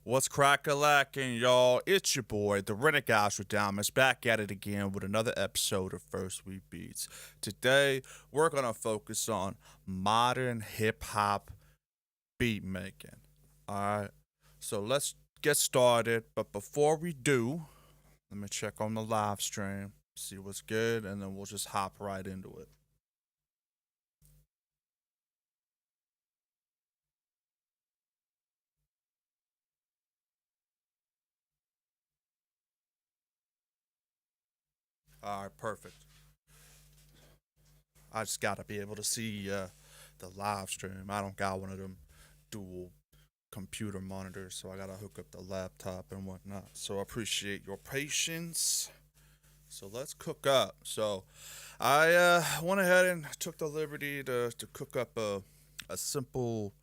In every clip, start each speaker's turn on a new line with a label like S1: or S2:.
S1: What's crack-a-lackin', y'all? It's your boy, the Rinnegan, back at it again with another episode of First We Beats. Today, we're gonna focus on modern hip-hop beat making. Alright, so let's get started, but before we do, let me check on the live stream, see what's good, and then we'll just hop right into it. Alright, perfect. I just gotta be able to see the live stream. I don't got one of them dual computer monitors, so I gotta hook up the laptop and whatnot. So I appreciate your patience. So let's cook up. So I went ahead and took the liberty to cook up a simple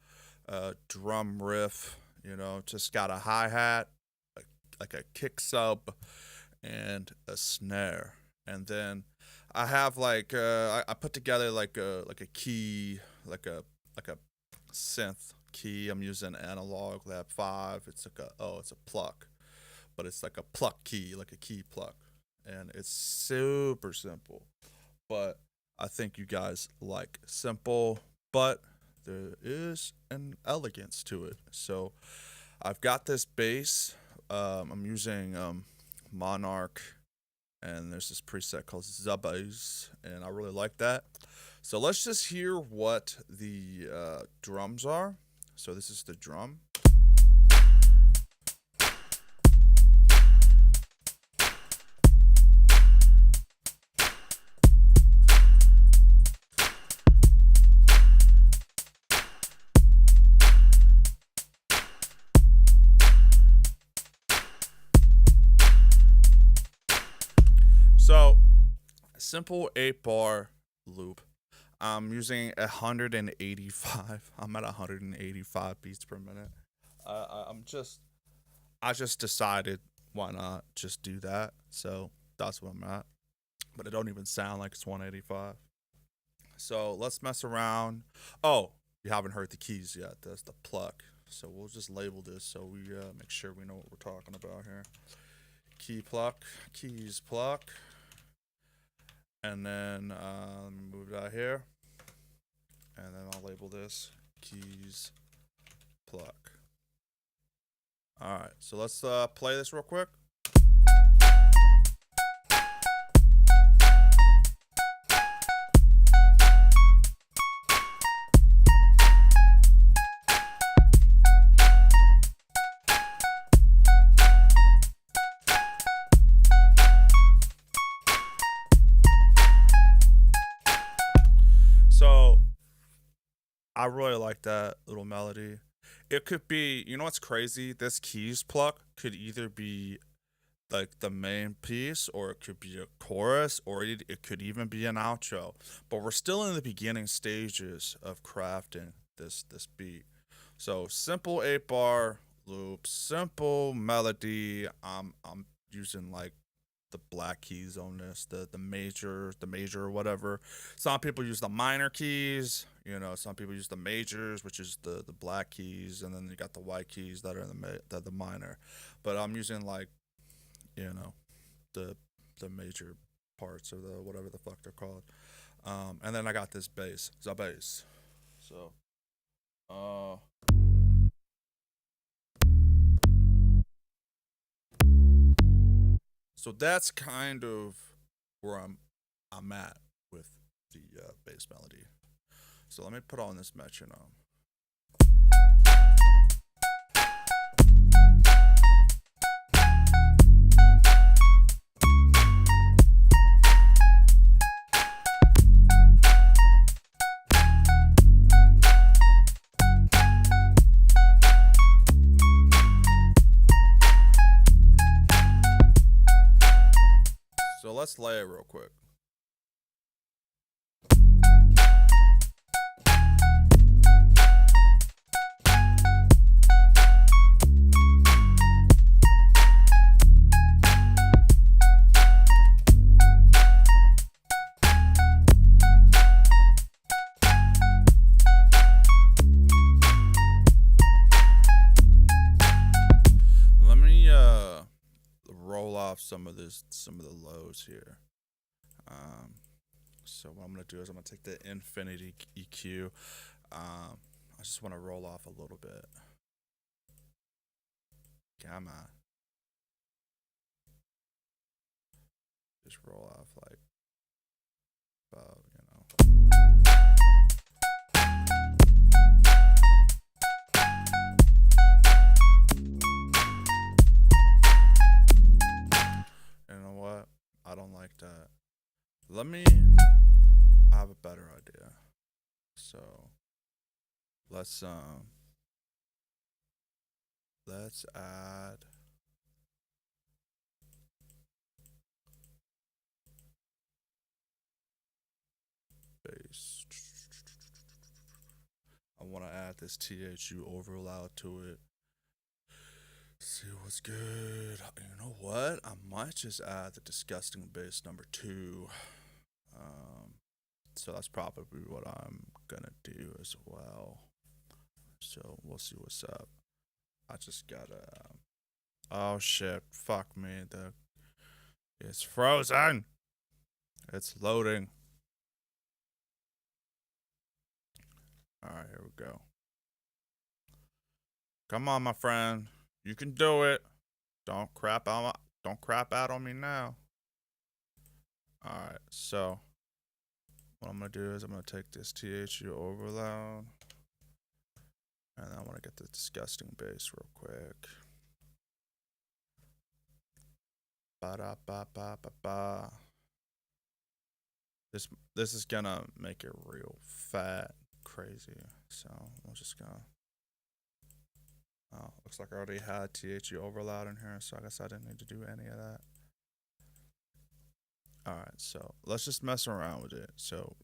S1: drum riff. You know, just got a hi hat, like a kick sub, and a snare, and then I have I put together like a key, like a synth key. I'm using Analog Lab 5. It's a pluck, but it's like a pluck key, like a key pluck, and it's super simple. But I think you guys like simple, but there is an elegance to it. So I've got this bass. I'm using Monarch, and there's this preset called Zubba's, and I really like that. So let's just hear what the drums are. So this is the drum. So, simple 8-bar loop. I'm using 185. I'm at 185 beats per minute. I just decided why not just do that. So that's what I'm at. But it don't even sound like it's 185. So let's mess around. Oh, you haven't heard the keys yet. That's the pluck. So we'll just label this so we make sure we know what we're talking about here. Key pluck, keys pluck. And then let me move that here, and then I'll label this keys pluck. All right, so let's play this real quick. So I really like that little melody. It could be, you know what's crazy? This keys pluck could either be like the main piece, or it could be a chorus, or it could even be an outro. But we're still in the beginning stages of crafting this beat. So simple 8-bar loop, simple melody. I'm using like the black keys on this, the major or whatever. Some people use the minor keys, you know. Some people use the majors, which is the black keys, and then you got the white keys that are in the minor. But I'm using like, you know, the major parts, or the whatever the fuck they're called. And then I got this bass, the bass. So So that's kind of where I'm at with the bass melody. So let me put on this metronome. So let's lay it real quick. off some of the lows here. So what I'm gonna do is I'm gonna take the infinity EQ. I just want to roll off a little bit. Come on. Just roll off like about, You know what? I don't like that. I have a better idea. So let's add bass. I want to add this THU overloud to it. See what's good. You know what? I might just add the disgusting bass number 2. So that's probably what I'm gonna do as well. So we'll see what's up. I just gotta. Oh shit! Fuck me. It's frozen. It's loading. All right, here we go. Come on, my friend. You can do it. Don't crap out on me now. All right, so what I'm gonna do is I'm gonna take this THU overloud, and then I want to get the disgusting bass real quick. Ba da ba ba ba ba. This is gonna make it real fat, crazy. So we're just gonna. Oh, looks like I already had THU overloud in here, so I guess I didn't need to do any of that. Alright, so let's just mess around with it. So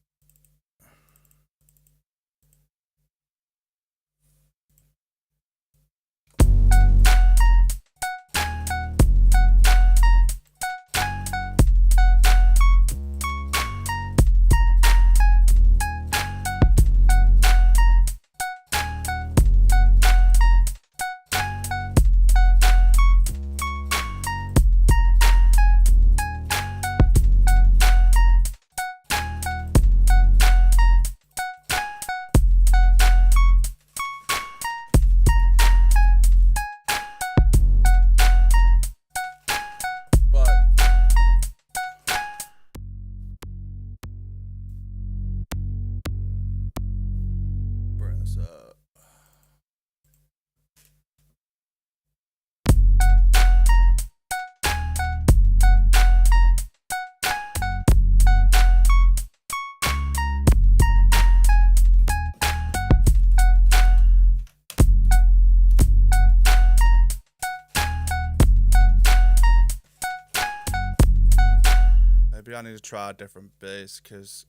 S1: maybe I need to try a different bass because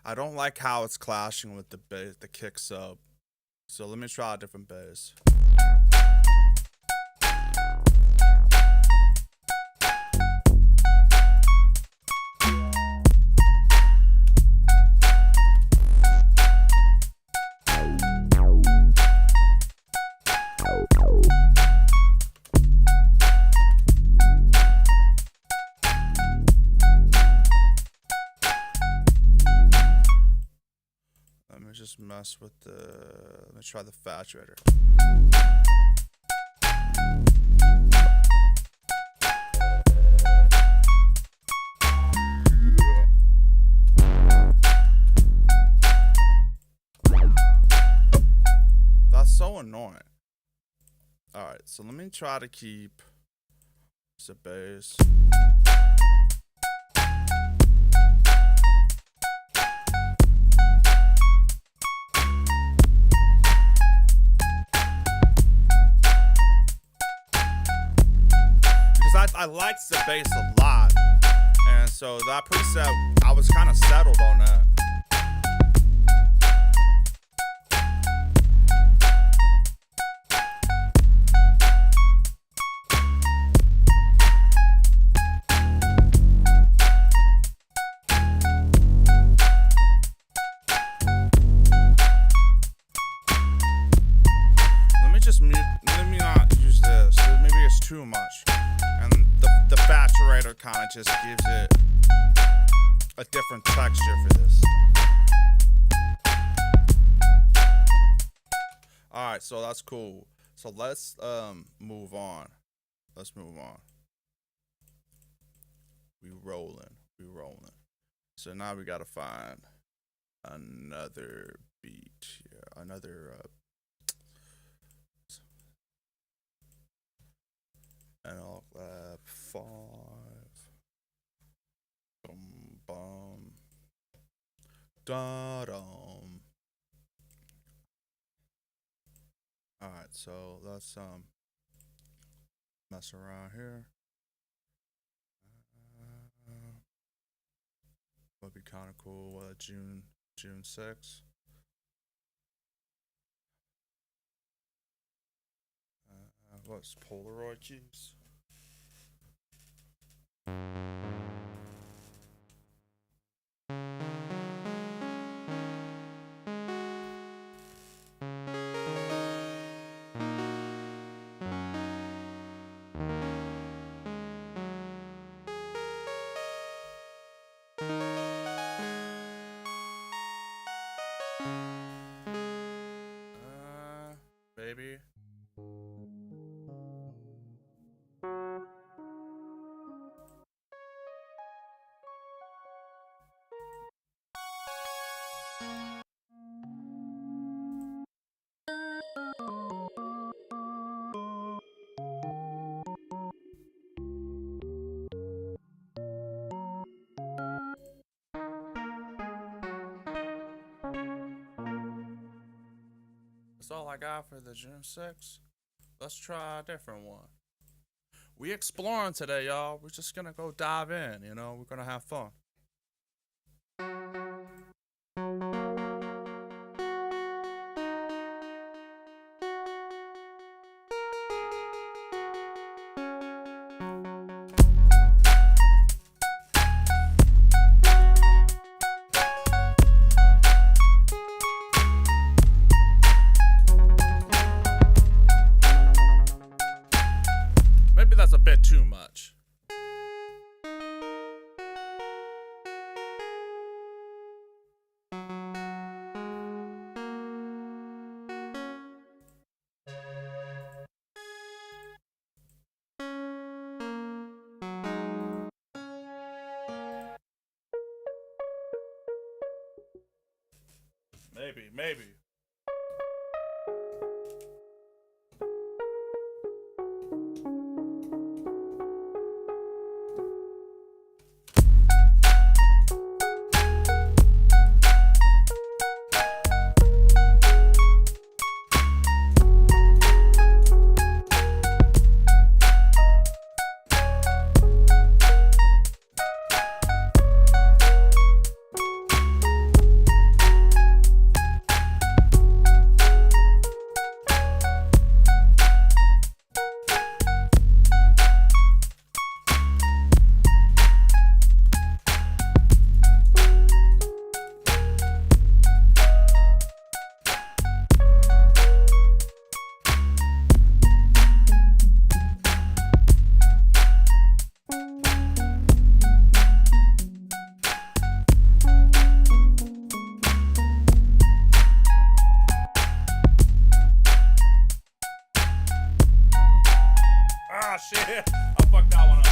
S1: I don't like how it's clashing with the bass, the kick sub. So let me try a different bass. Just mess with let me try the saturator. That's so annoying. Alright, so let me try to keep the bass. I liked the bass a lot, and so that preset, I was kind of settled on that. Let me not use this. Maybe it's too much. And the kind of just gives it a different texture for this. Alright, so that's cool. So let's move on. Let's move on. We rolling. So now we gotta find another beat here. Another analog lab 5. Bum bum. Da dum. Alright, so let's mess around here. Would be kind of cool. June 6th. What's Polaroid keys? Baby. That's all I got for the June 6th. Let's try a different one. We exploring today, y'all. We're just gonna go dive in, you know? We're gonna have fun. That's a bit too much. Maybe. Shit, I fucked that one up.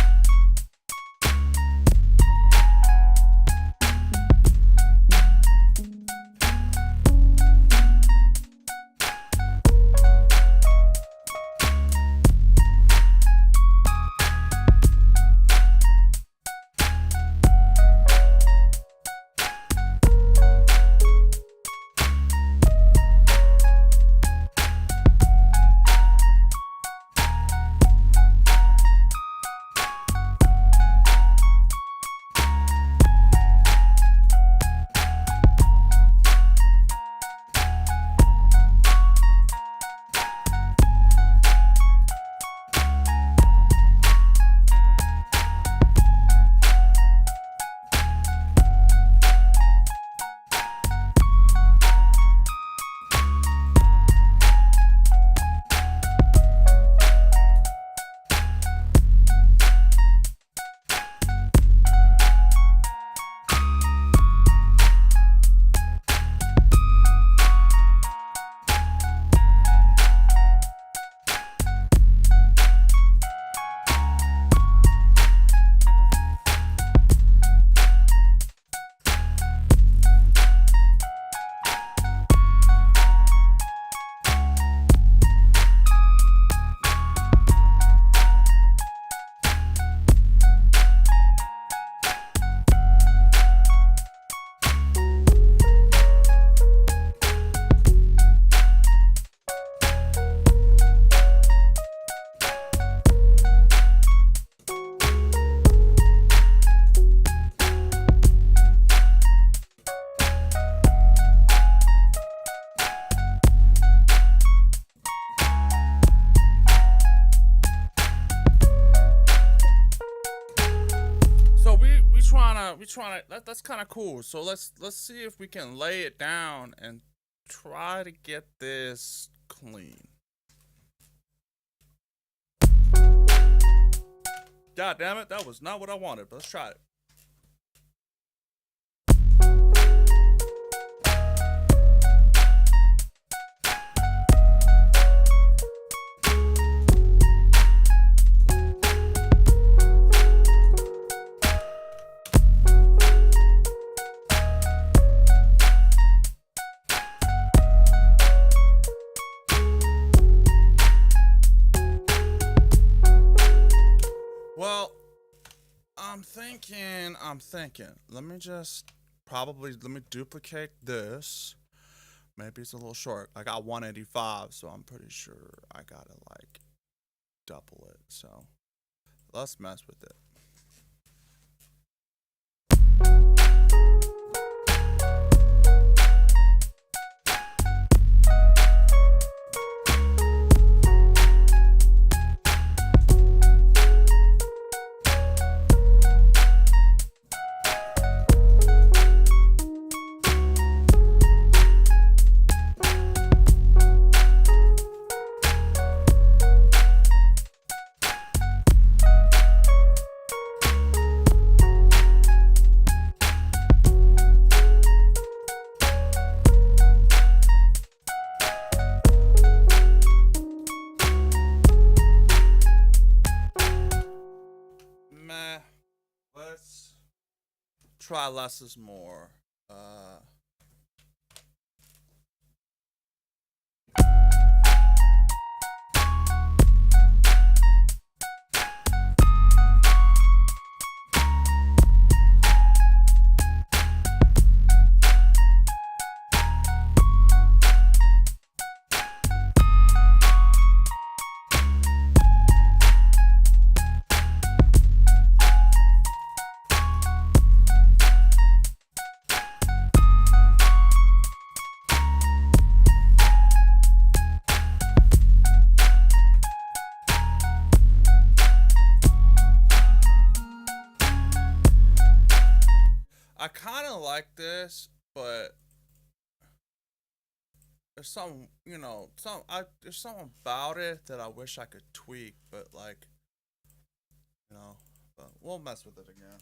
S1: we trying to that's kind of cool. So let's see if we can lay it down and try to get this clean. God damn it, that was not what I wanted, but let's try it. Well, I'm thinking. Let me duplicate this. Maybe it's a little short. I got 185, so I'm pretty sure I gotta like double it. So let's mess with it. Let's try less is more. I kind of like this, but there's some, there's something about it that I wish I could tweak, but like, but we'll mess with it again.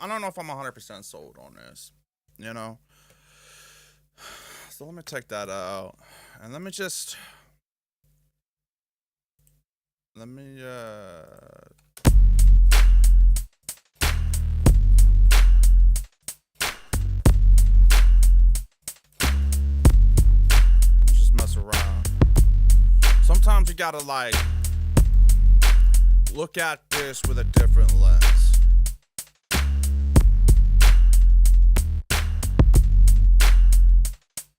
S1: I don't know if I'm 100% sold on this, So let me take that out, and let me just mess around. Sometimes you gotta like look at this with a different lens.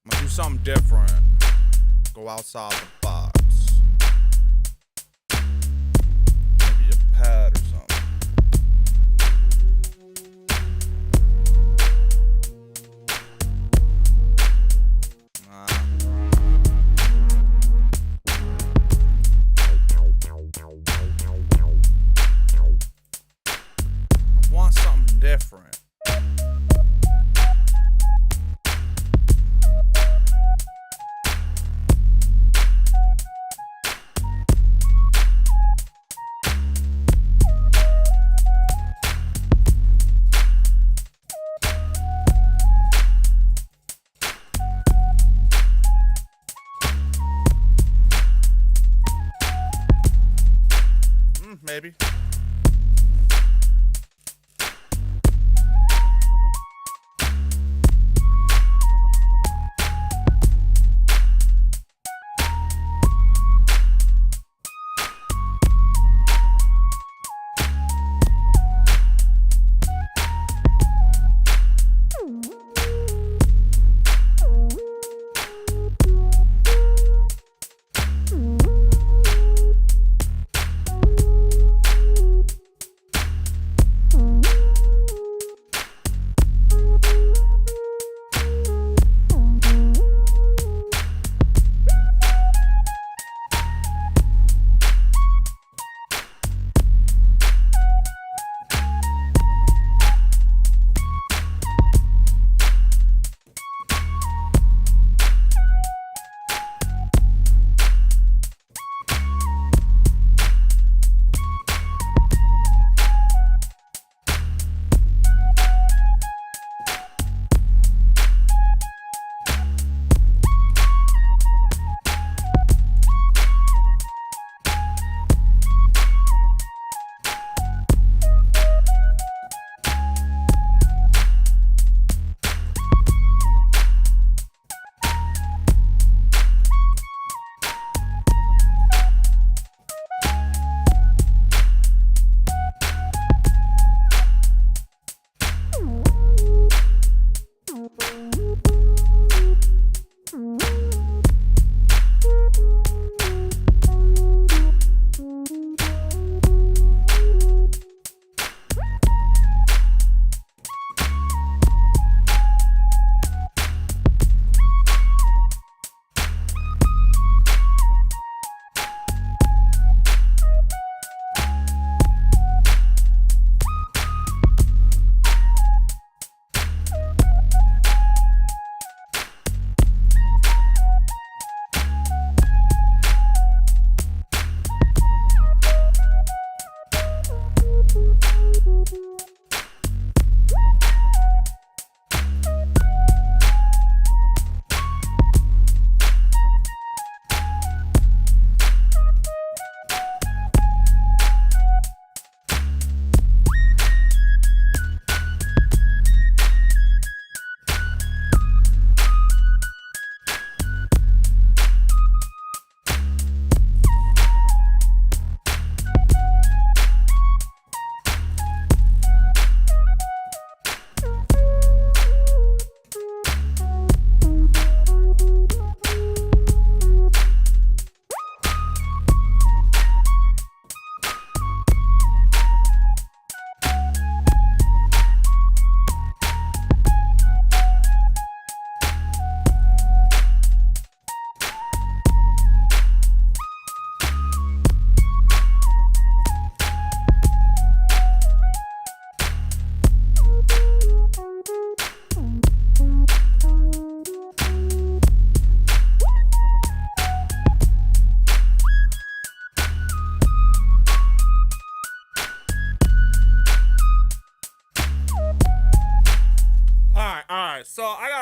S1: I'm gonna do something different. Go outside the box. Maybe a pad or something. I want something different. Maybe.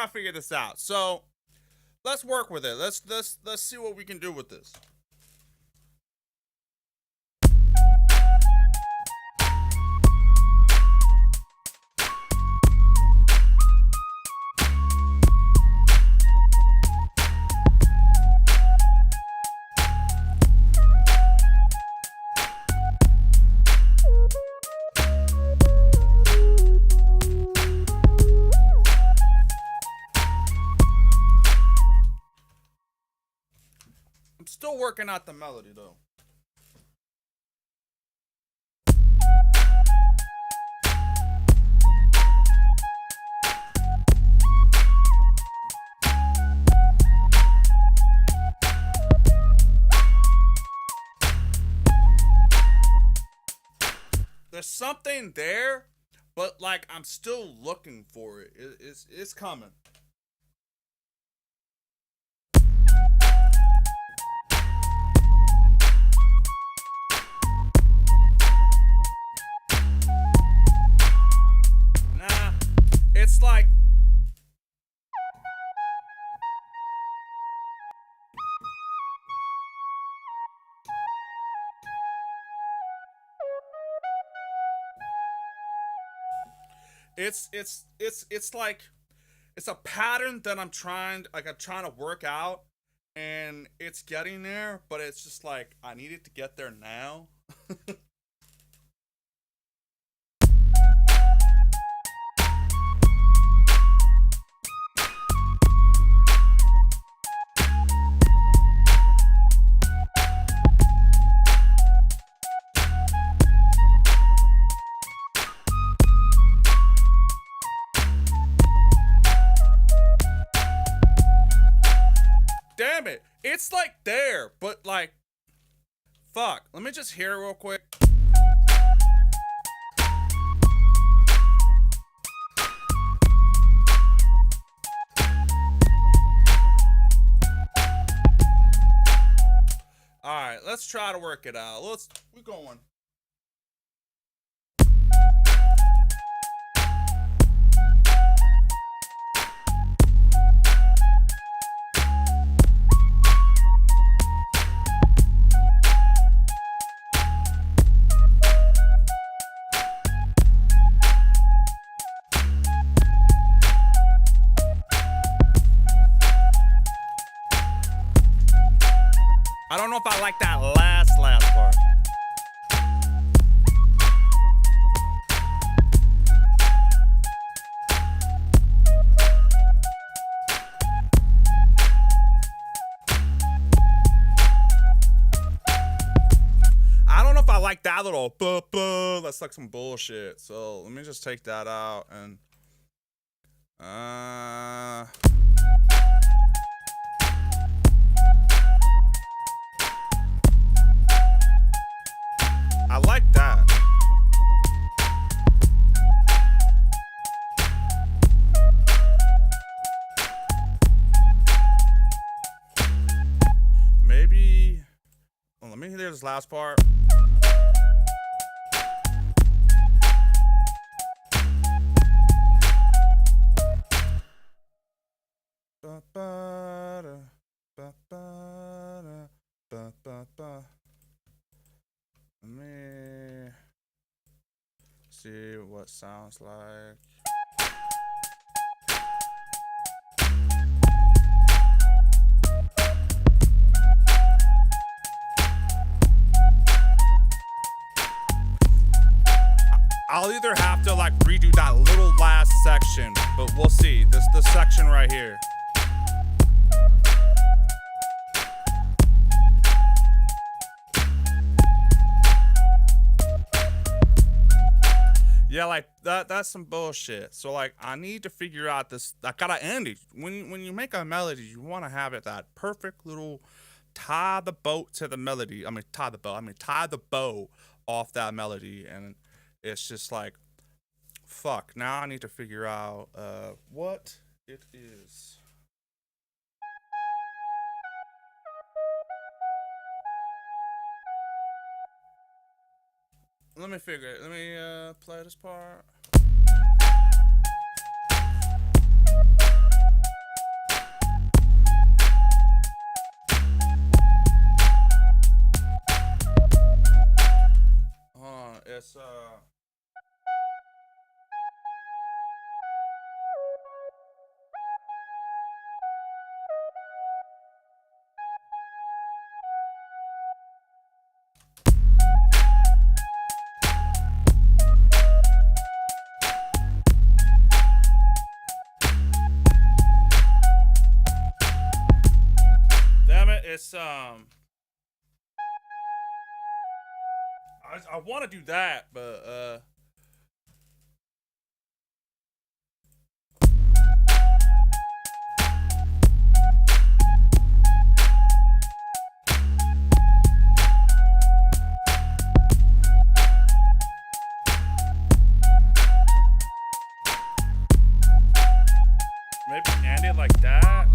S1: gotta figure this out. So let's work with it. Let's see what we can do with this. I'm still working out the melody though. There's something there, but like I'm still looking for it. It's coming. Nah, it's like it's like it's a pattern that I'm trying to work out, and it's getting there, but it's just like I need it to get there now. Damn it. It's like there, but like fuck. Let me just hear it real quick. Alright, let's try to work it out. We're going. I don't know if I like that last part. I don't know if I like that little buh buh. That's like some bullshit. So let me just take that out and I like that. Maybe. Well, let me hear this last part. Ba ba da, ba ba da, ba ba ba. Let me see what sounds like. I'll either have to like redo that little last section, but we'll see. This the section right here. Yeah, like that's some bullshit. So like I need to figure out this. I gotta end it. When you make a melody, you want to have it that perfect little tie the boat to the melody. Tie the bow off that melody, and it's just like fuck. Now I need to figure out what it is. Let me figure it. Let me play this part. this damn it, it's I want to do that, but maybe end it like that.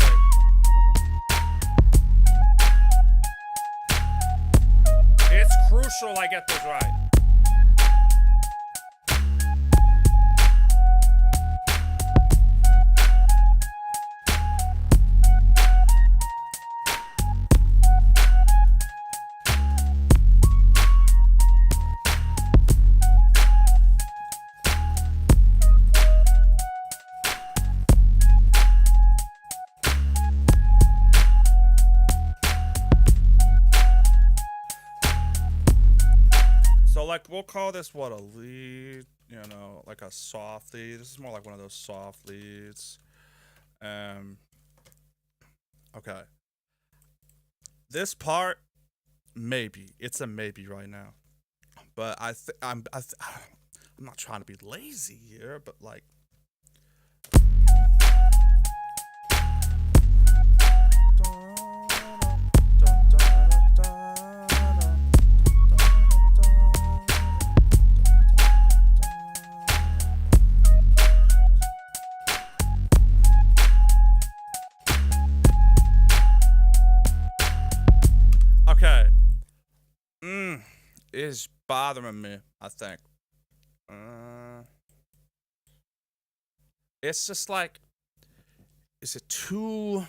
S1: It's crucial I get this right. So, like, we'll call this, what, a lead? You know, like a soft lead. This is more like one of those soft leads. Okay. This part, maybe. It's a maybe right now. But I'm not trying to be lazy here, but, like, okay. It's bothering me, I think. It's just like, is it too...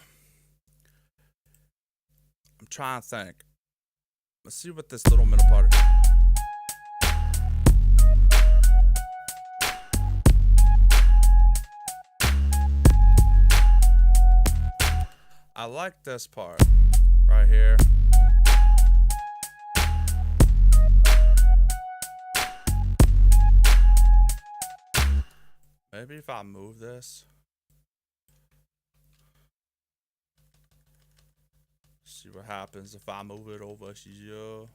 S1: I'm trying to think. Let's see what this little middle part is. I like this part right here. Maybe if I move this. See what happens if I move it over here.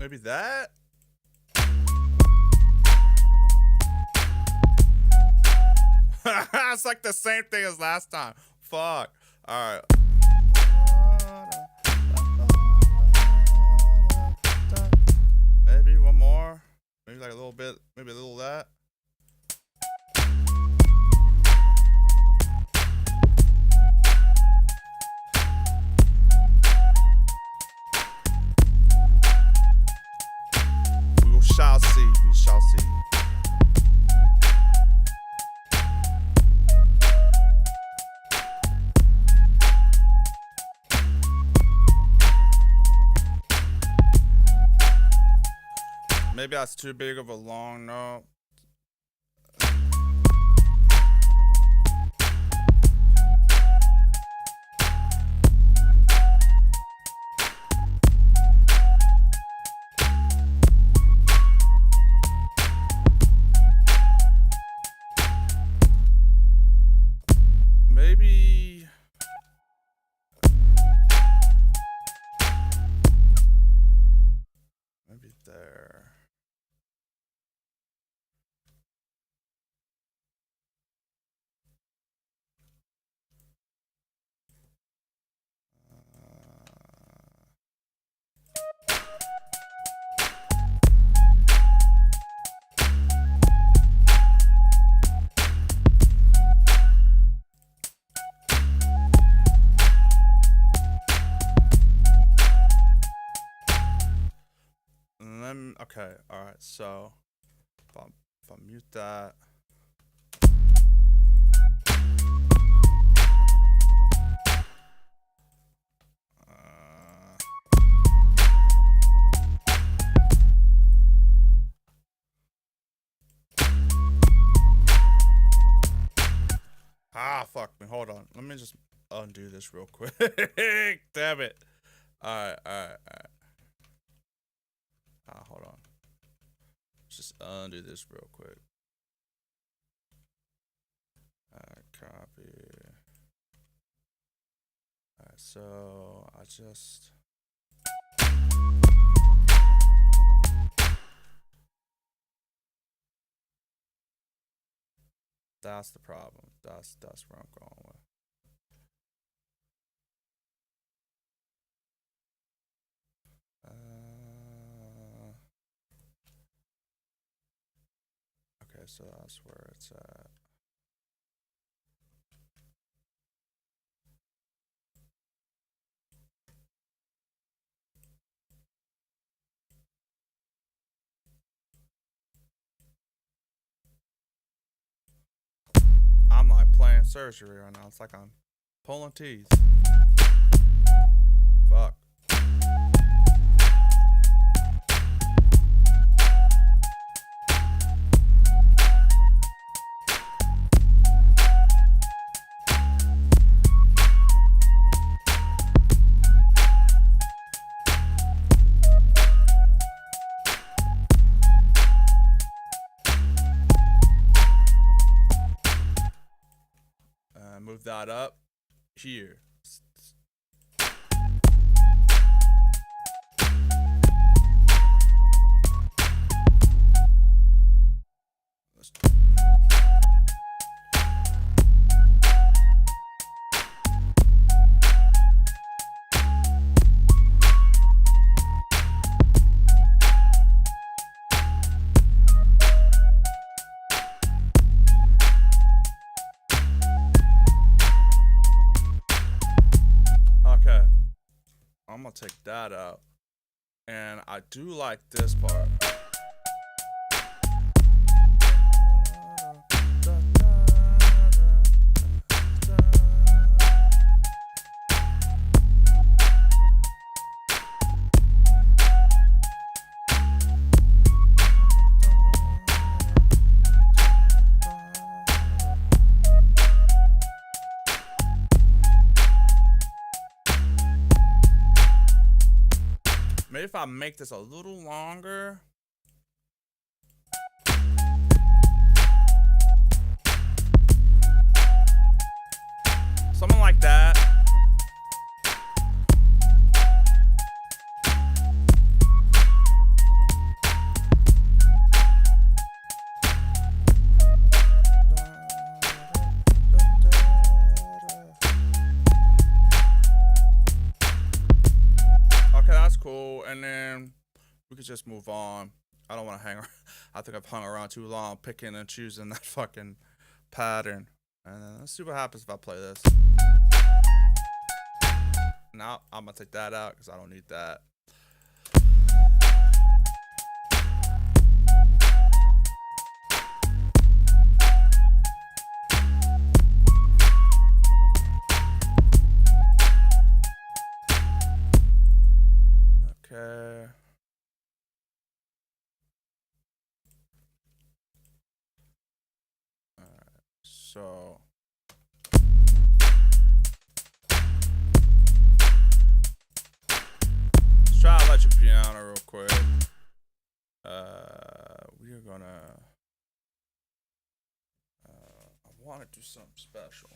S1: Maybe that? It's like the same thing as last time. Fuck. Alright. Maybe one more. Maybe like a little bit. Maybe a little of that. We shall see. We shall see. Maybe that's too big of a long note. Maybe there. Okay, alright, so if I mute that. Fuck me, hold on. Let me just undo this real quick. Damn it. Alright. Hold on. Let's just undo this real quick. Alright, copy. Alright, so I just... That's the problem. That's where I'm going with. Okay, so that's where it's at. I'm like playing surgery right now. It's like I'm pulling teeth. Fuck. Move that up here. I'm gonna take that out, and I do like this part. Maybe if I make this a little longer. Something like that. Cool, and then we could just move on. I don't want to hang around. I think I've hung around too long picking and choosing that fucking pattern. And then let's see what happens if I play this. Now I'm gonna take that out because I don't need that. Okay. So let's try electric piano real quick. We are gonna. I want to do something special.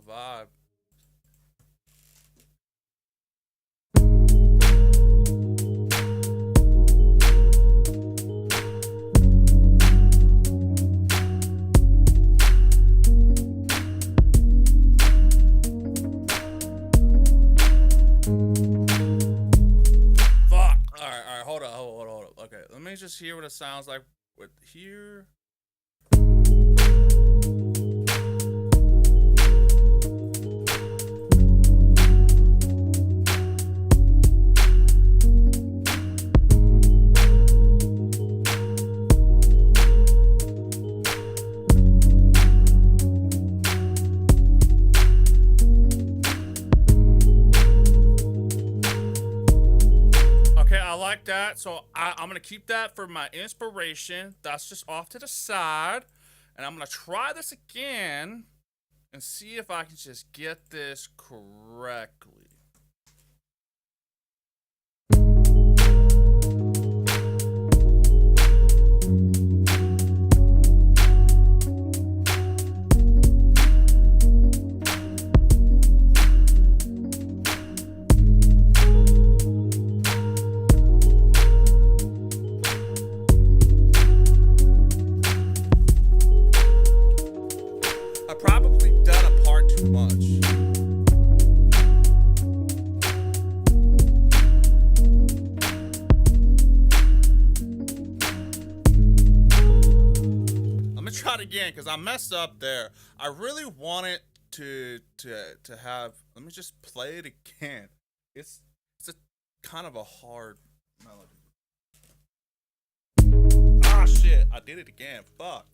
S1: vibe. Fuck. Alright, hold up. Okay, let me just hear what it sounds like with here. Okay, I like that. So I'm gonna keep that for my inspiration. That's just off to the side. And I'm gonna try this again and see if I can just get this correctly. I probably done a part too much. Let me try it again because I messed up there. I really wanted to have. Let me just play it again. It's a kind of a hard melody. Ah shit! I did it again. Fuck.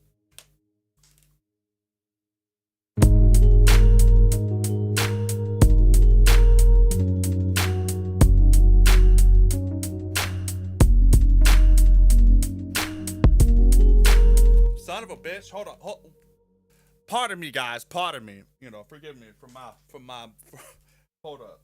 S1: Son of a bitch. Hold on. Pardon me, guys. Pardon me. You know, forgive me for my. Hold up.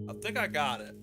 S1: I think I got it.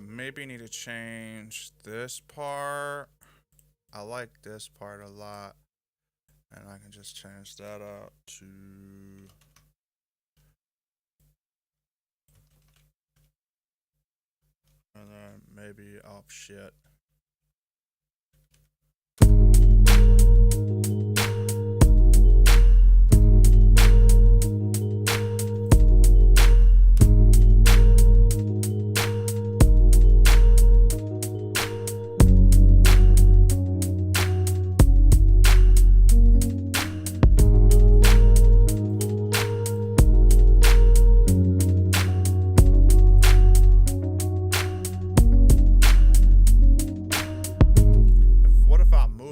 S1: Maybe need to change this part. I like this part a lot. And I can just change that out to and then maybe shit.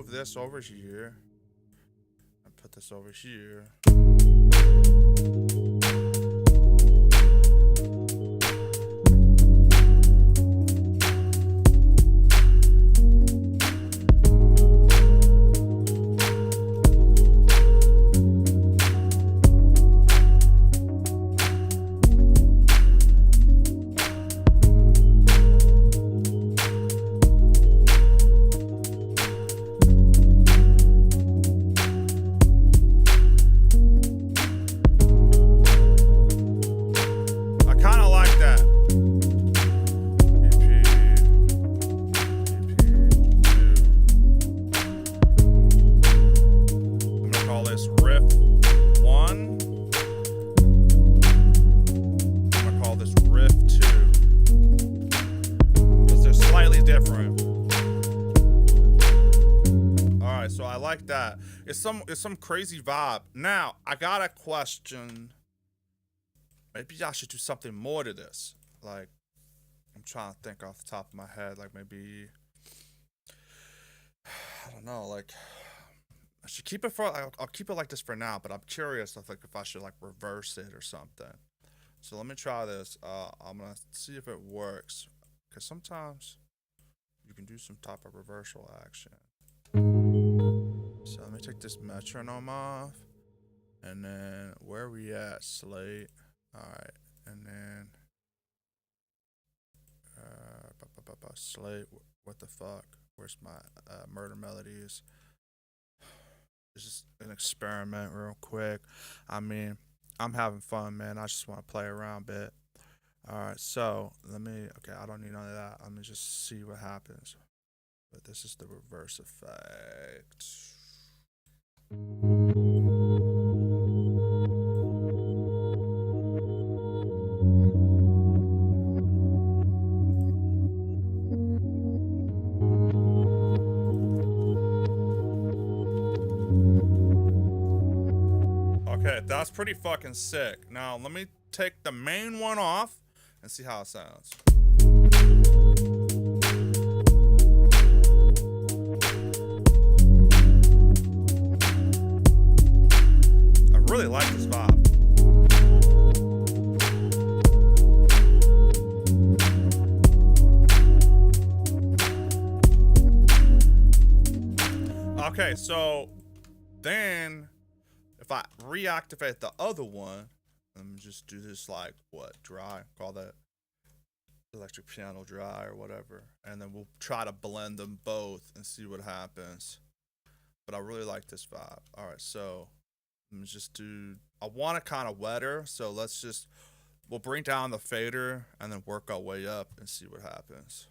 S1: This over here and put this over here. That it's some crazy vibe. Now I got a question. Maybe I should do something more to this. Like, I'm trying to think off the top of my head. Like, maybe I don't know. Like, I should keep it for. I'll keep it like this for now. But I'm curious if I should like reverse it or something. So let me try this. I'm gonna see if it works. Cause sometimes you can do some type of reversal action. So let me take this metronome off, and then where are we at? Slate. All right, and then Slate. What the fuck? Where's my murder melodies? It's just an experiment, real quick. I mean, I'm having fun, man. I just want to play around a bit. All right, so let me. Okay, I don't need none of that. Let me just see what happens. But this is the reverse effect. Okay, that's pretty fucking sick. Now let me take the main one off and see how it sounds. I really like this vibe. Okay, so then if I reactivate the other one, let me just do this like dry, call that electric piano dry or whatever, and then we'll try to blend them both and see what happens. But I really like this vibe. All right, so let me just do, I want it kind of wetter, so we'll bring down the fader and then work our way up and see what happens.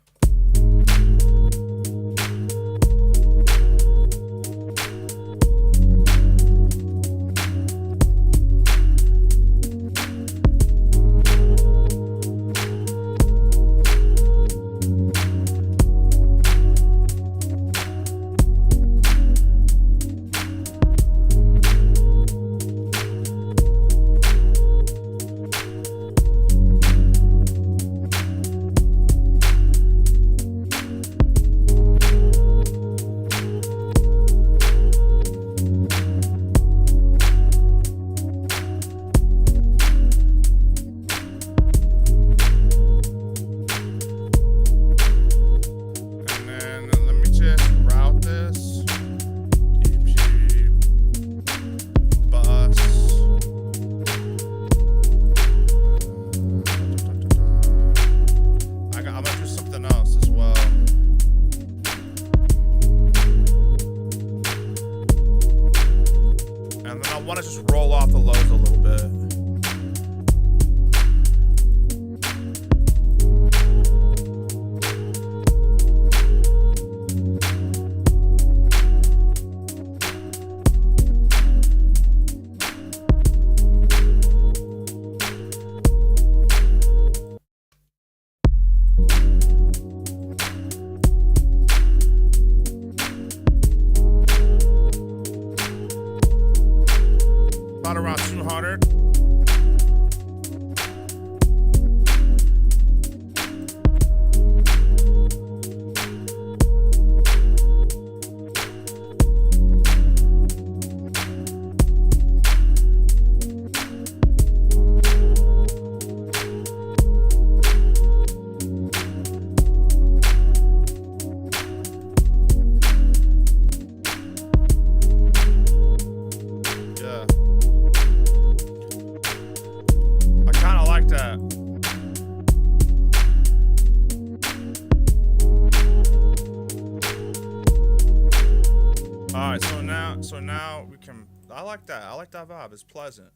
S1: I like that. I like that vibe. It's pleasant.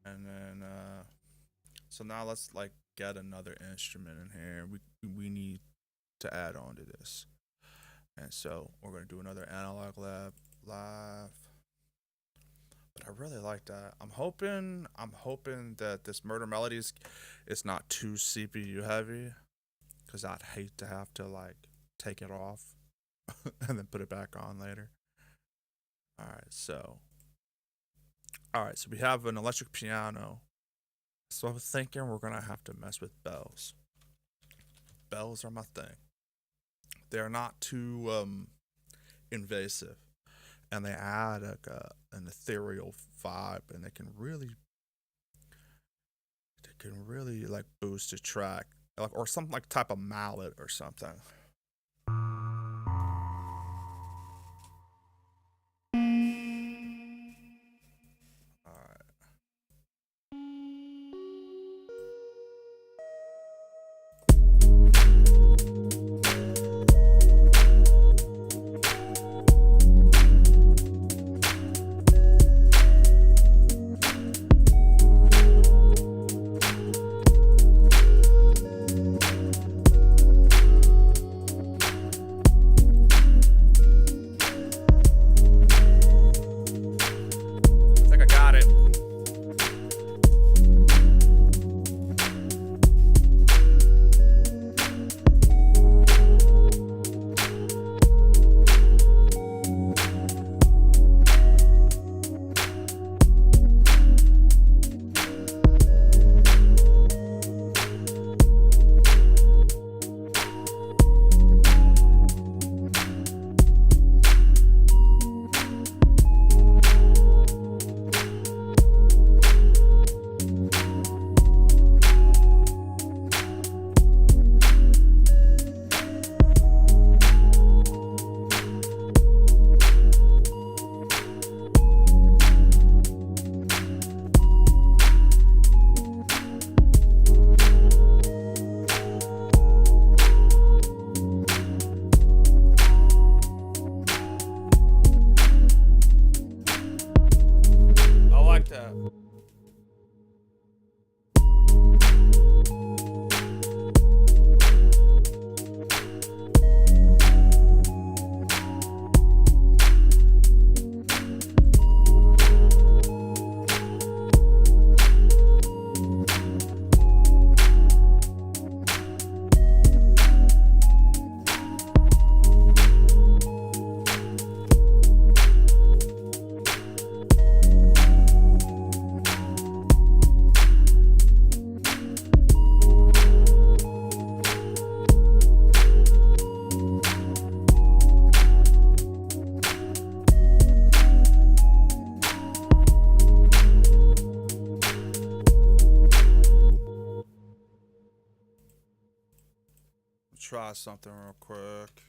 S1: And then so now let's like get another instrument in here. We need to add on to this. And so we're gonna do another analog lab live. But I really like that. I'm hoping that this Murder Melodies is not too CPU heavy, because I'd hate to have to like take it off and then put it back on later. All right, so we have an electric piano. So I was thinking we're gonna have to mess with bells. Bells are my thing. They're not too invasive, and they add like an ethereal vibe, and they can really like boost a track, like or some like type of mallet or something. All right. I think I got it. I like that. Try something real quick.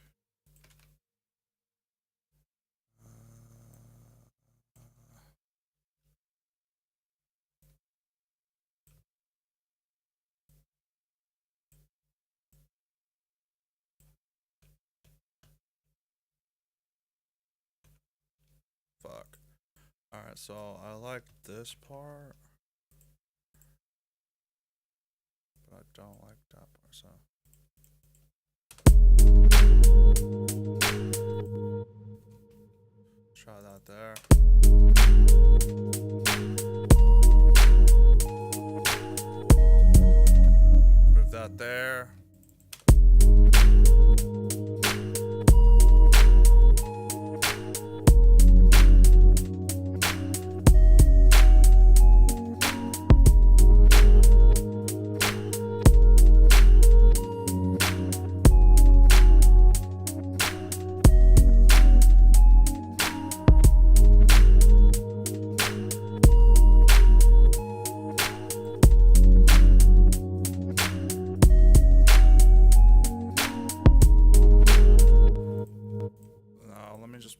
S1: Fuck. Alright, so I like this part, but I don't like that part, so. Try that there. Move that there.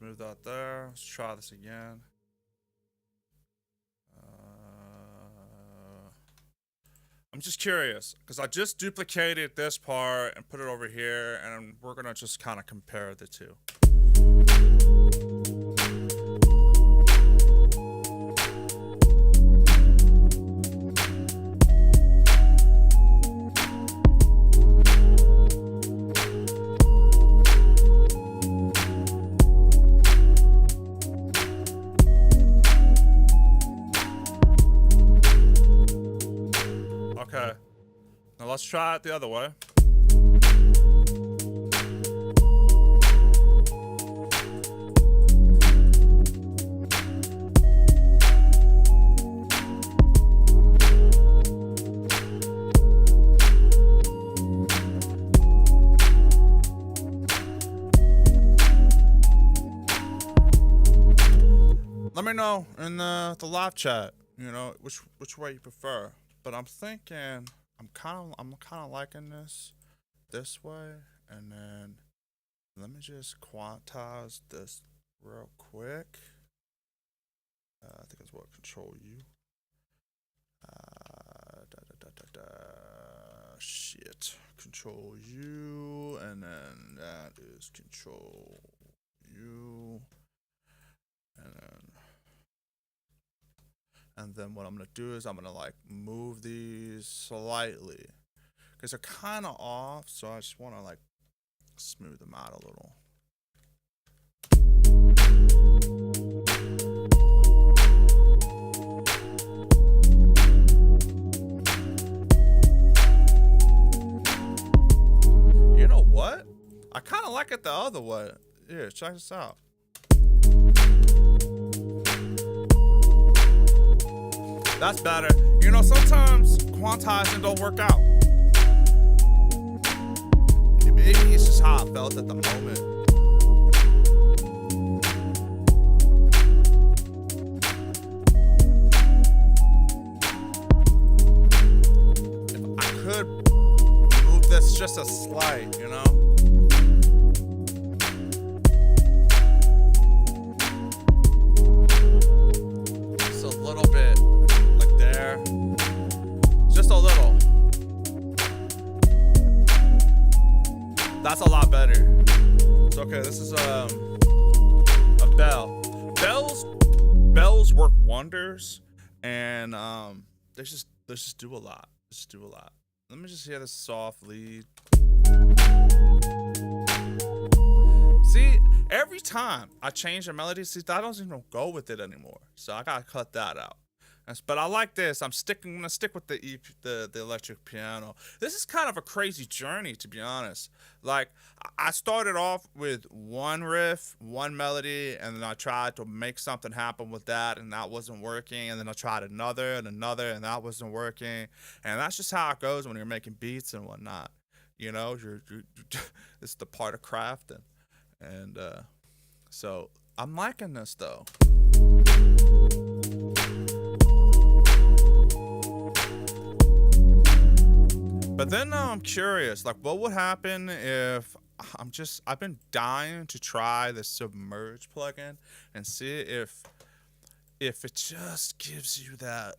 S1: Move that there. Let's try this again. I'm just curious because I just duplicated this part and put it over here, and we're gonna just kind of compare the two. try it the other way. Let me know in the live chat, you know, which way you prefer. But I'm thinking I'm kind of liking this way, and then let me just quantize this real quick. I think it's what Control U. Shit. Control U, and then that is Control U, and then what I'm gonna do is I'm gonna like move these slightly because they're kind of off, so I just want to like smooth them out a little. You know what? I kind of like it the other way. Here, check this out. That's better. You know, sometimes quantizing don't work out. Maybe it's just how I felt at the moment. If I could move this just a slight, you know? Just a little bit. There. Just a little. That's a lot better. So okay, this is a bell. Bells work wonders, and they just do a lot. Just do a lot. Let me just hear this soft lead. See, every time I change a melody, see, that doesn't even go with it anymore. So I gotta cut that out. But I like this. I'm gonna stick with the electric piano. This is kind of a crazy journey, to be honest. Like, I started off with one riff, one melody, and then I tried to make something happen with that, and that wasn't working. And then I tried another, and that wasn't working. And that's just how it goes when you're making beats and whatnot. You know, you're it's the part of crafting, and so I'm liking this though. But then I'm curious, like, what would happen if I've been dying to try the Submerge plugin and see if it just gives you that.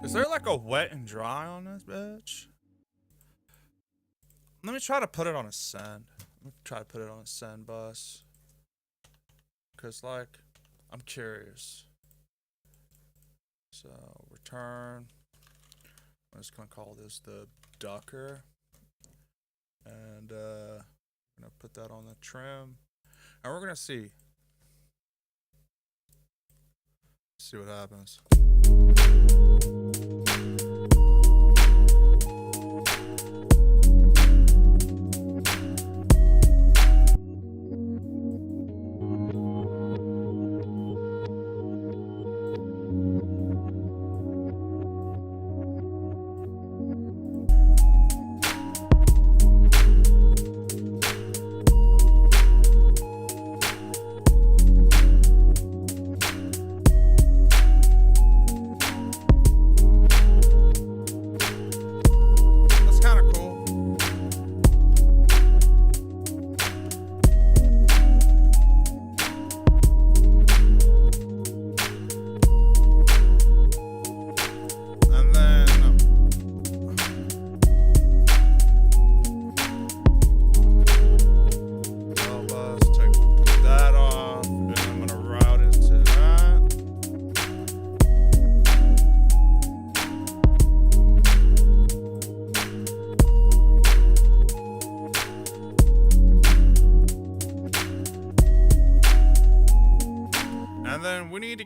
S1: Is there like a wet and dry on this bitch? Let me try to put it on a send. Let me try to put it on a send bus. Cause like, I'm curious. So return. I'm just gonna call this the ducker. And I'm gonna put that on the trim. And we're gonna see what happens.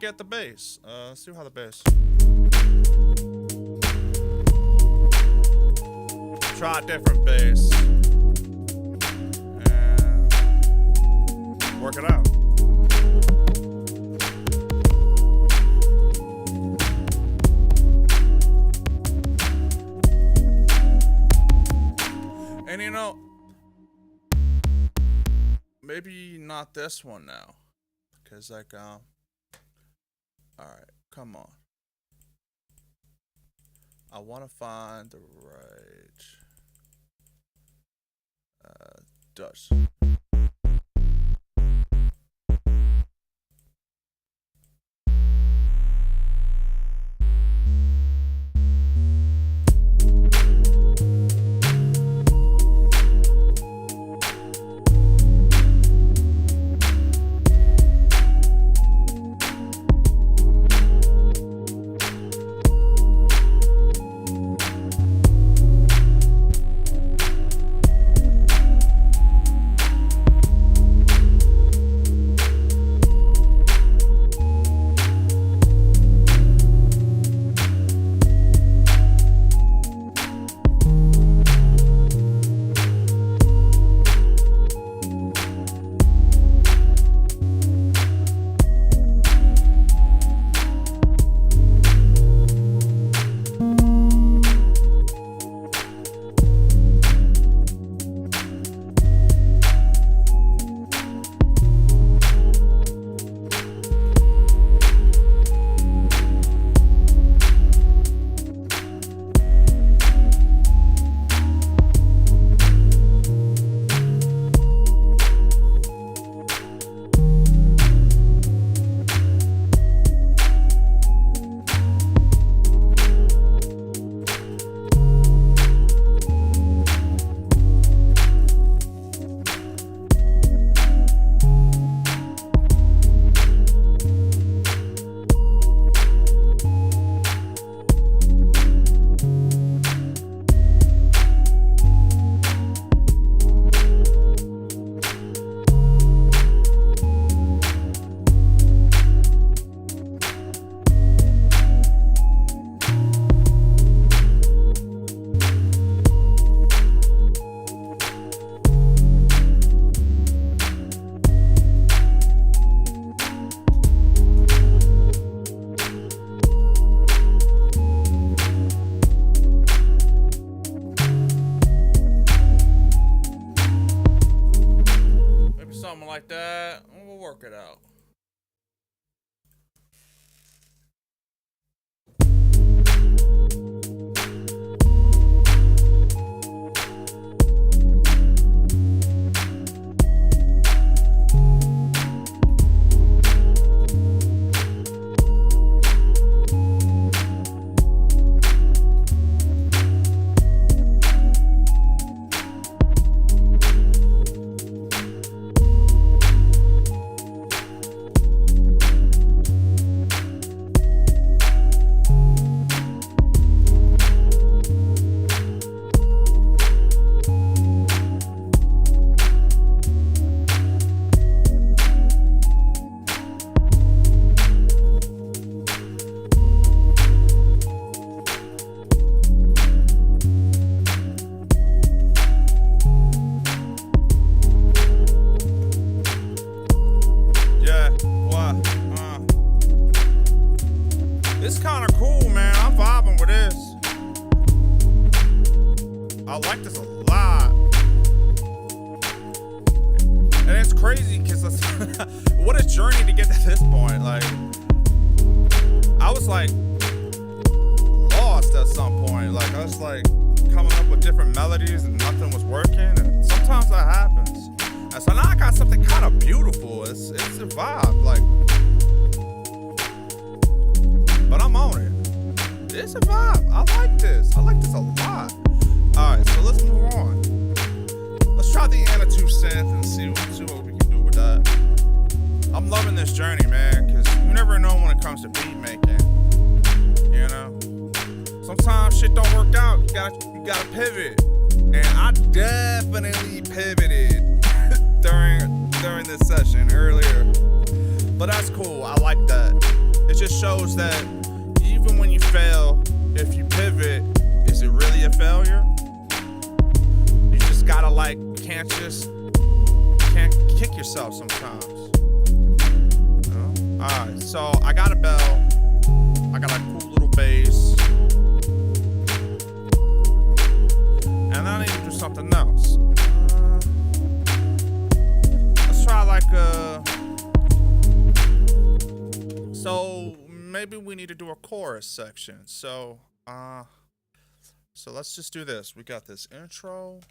S1: get the bass. Let's see how the bass. Try a different bass. And work it out. And you know, maybe not this one now. Cause like, alright, come on. I wanna find the right, Dutch. Like that, we'll work it out. It's kind of cool, man. I'm vibing with this. I like this a lot. And it's crazy because what a journey to get to this point. Like, I was like lost at some point. Like, I was like coming up with different melodies and nothing was working. And sometimes that happens. And so now I got something kind of beautiful. It's a vibe. Like, but I'm on it. It's a vibe. I like this. I like this a lot. Alright, so let's move on. Let's try the Anna 2 synth and see what we can do with that. I'm loving this journey, man, because you never know when it comes to beat making. You know? Sometimes shit don't work out. You gotta pivot. And I definitely pivoted during this session earlier. But that's cool. I like that. it just shows that even when you fail, if you pivot, is it really a failure? You just gotta can't kick yourself sometimes. You know? Alright, so I got a bell. I got a cool little bass. And I need to do something else. Let's try so maybe we need to do a chorus section. So let's just do this. We got this intro.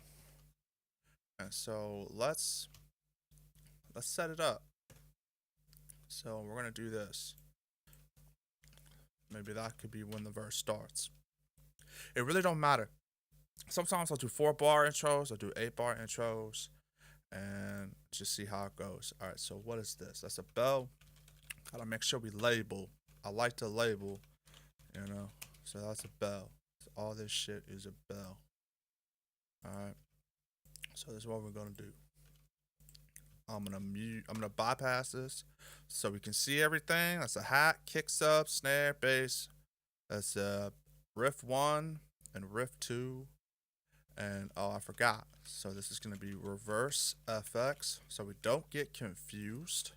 S1: And so let's set it up. So we're gonna do this. Maybe that could be when the verse starts. It really don't matter. Sometimes I'll do 4-bar intros, I'll do 8-bar intros, and just see how it goes. All right, so what is this? That's a bell. Gotta make sure we label. I like to label, you know. So that's a bell. So all this shit is a bell. All right. So this is what we're gonna do. I'm gonna bypass this so we can see everything. That's a hat, kick sub, snare, bass. That's riff 1 and riff 2. And oh, I forgot. So this is gonna be reverse FX, so we don't get confused.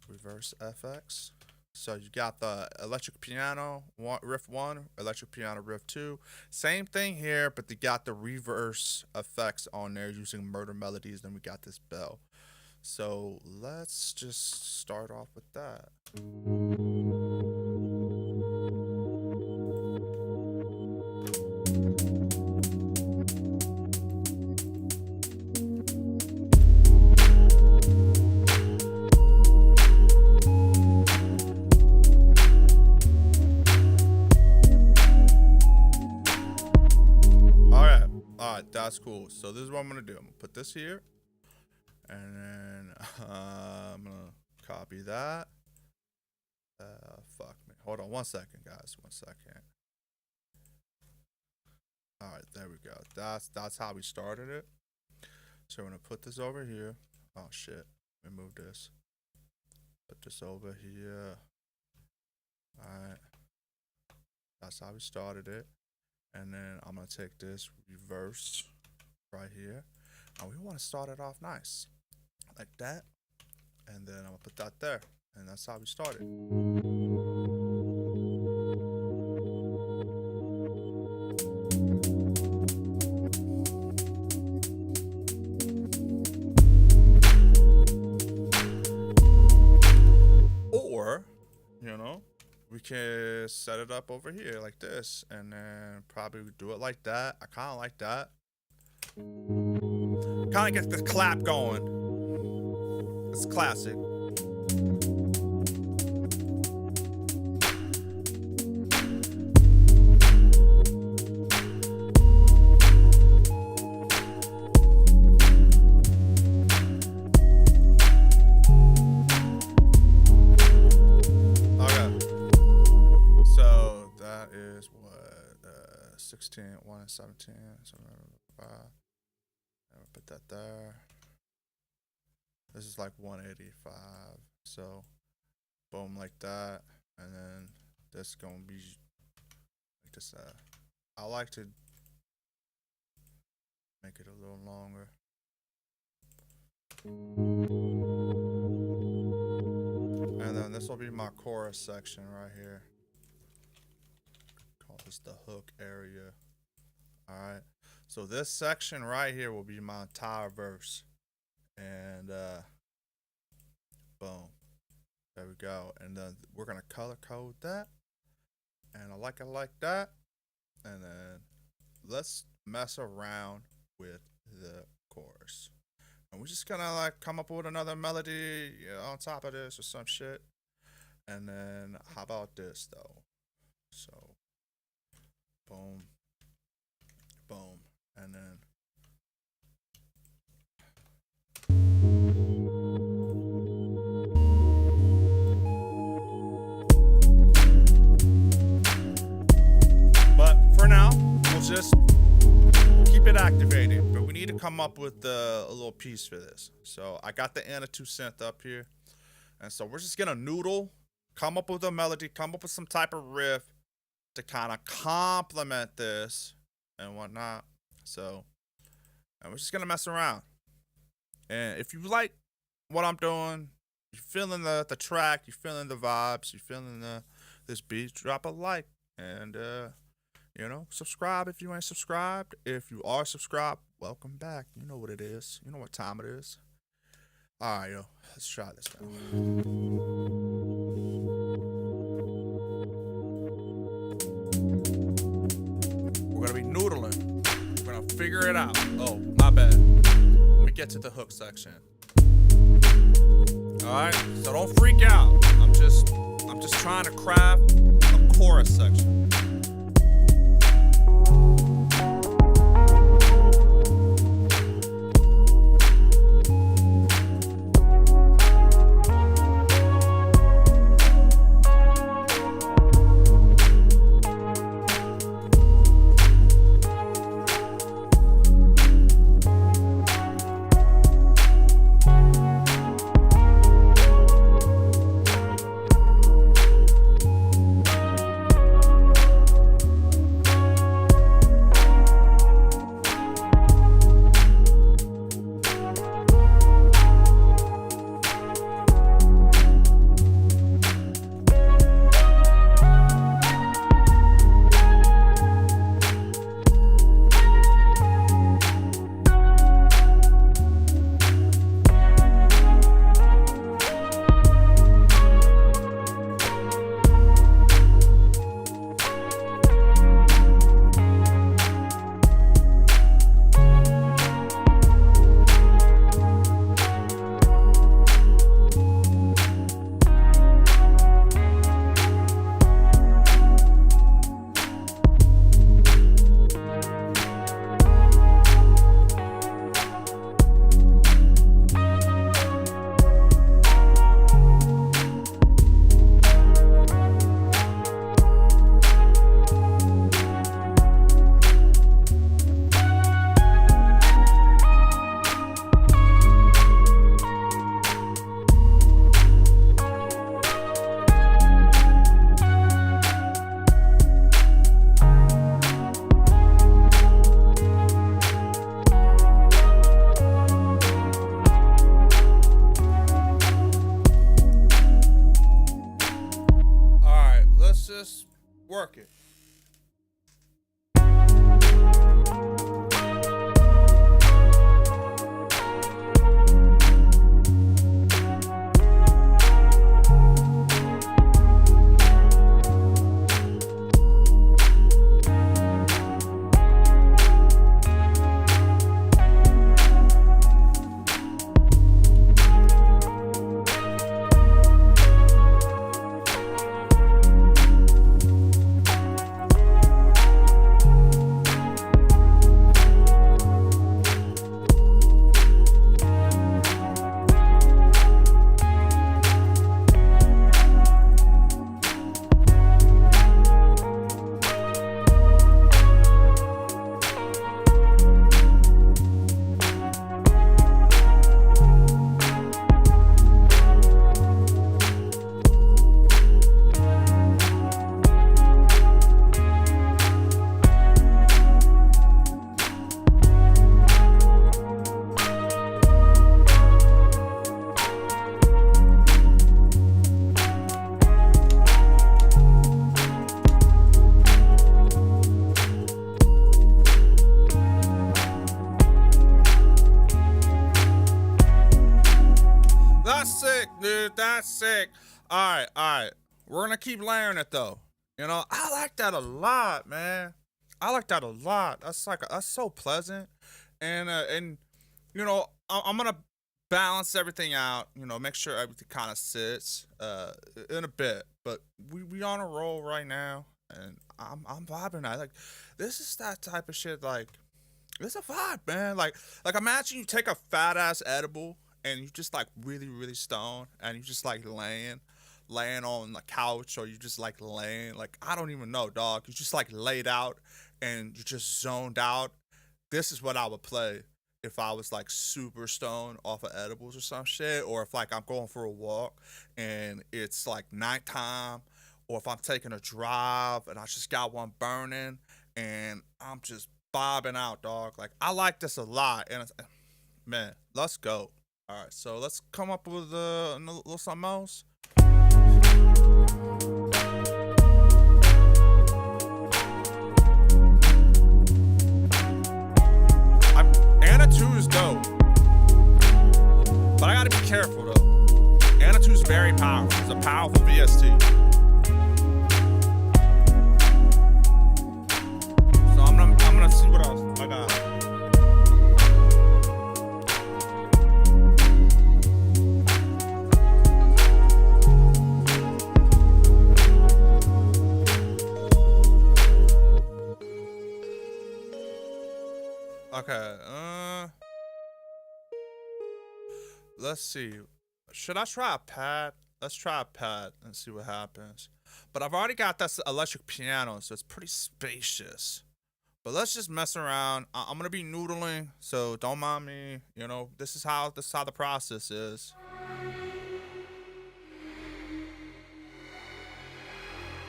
S1: Reverse FX. So you got the electric piano riff 1, electric piano riff 2. Same thing here, but they got the reverse effects on there using murder melodies. Then we got this bell. So let's just start off with that. That's cool. So this is what I'm gonna do. I'm gonna put this here, and then I'm gonna copy that. Fuck me. Hold on 1 second, guys. 1 second. All right, there we go. That's how we started it. So we're gonna put this over here. Oh shit. Remove this. Put this over here. All right. That's how we started it. And then I'm gonna take this reverse right here. And we wanna start it off nice. Like that. And then I'm gonna put that there. And that's how we started. Or, you know, we can set it up over here like this, and then probably do it like that. I kind of like that. Kind of gets the clap going. It's classic. So that is what 16, 1 and 17. So put that there. This is like 185. So boom, like that. And then this gonna be like this. I like to make it a little longer. And then this will be my chorus section right here. Call this the hook area. Alright. So this section right here will be my entire verse. And boom. There we go. And then we're gonna color code that. And I like it like that. And then let's mess around with the chorus. And we're just gonna like come up with another melody on top of this or some shit. And then how about this though? So boom, boom, and then but for now, we'll just keep it activated, but we need to come up with a little piece for this. So I got the Anna 2 synth up here, and so we're just gonna noodle come up with a melody, come up with some type of riff to kind of complement this and whatnot. So, and we're just gonna mess around. And if you like what I'm doing, you're feeling the track, you're feeling the vibes, you're feeling this beat, drop a like and subscribe if you ain't subscribed. If you are subscribed, welcome back. You know what it is. You know what time it is. All right, yo, let's try this now. We're gonna be noodling. We're gonna figure it out. Oh, my bad. Let me get to the hook section. All right, so don't freak out. I'm just trying to craft a chorus section. Just work it. That's sick, dude. That's sick. All right. We're gonna keep layering it though. I like that a lot, man. I like that a lot. That's so pleasant, and I'm gonna balance everything out. Make sure everything kind of sits in a bit. But we on a roll right now, and I'm vibing. This is that type of shit. Like, it's a vibe, man. Like imagine you take a fat ass edible and you just like really really stoned, and you just like laying on the couch, or you just like laying, like, I don't even know, dog. You just like laid out and you just zoned out. This is what I would play if I was like super stoned off of edibles or some shit, or if like I'm going for a walk and it's like nighttime, or if I'm taking a drive and I just got one burning and I'm just bobbing out, dog. Like I like this a lot, and man, let's go. All right, so let's come up with a little something else. Anna 2 is dope, but I gotta be careful though. Anna 2 is very powerful. It's a powerful VST. So I'm gonna see what else I got. Okay, let's see. Should I try a pad? Let's try a pad and see what happens. But I've already got this electric piano, so it's pretty spacious. But let's just mess around. I'm gonna be noodling, so don't mind me. You know, this is how the process is.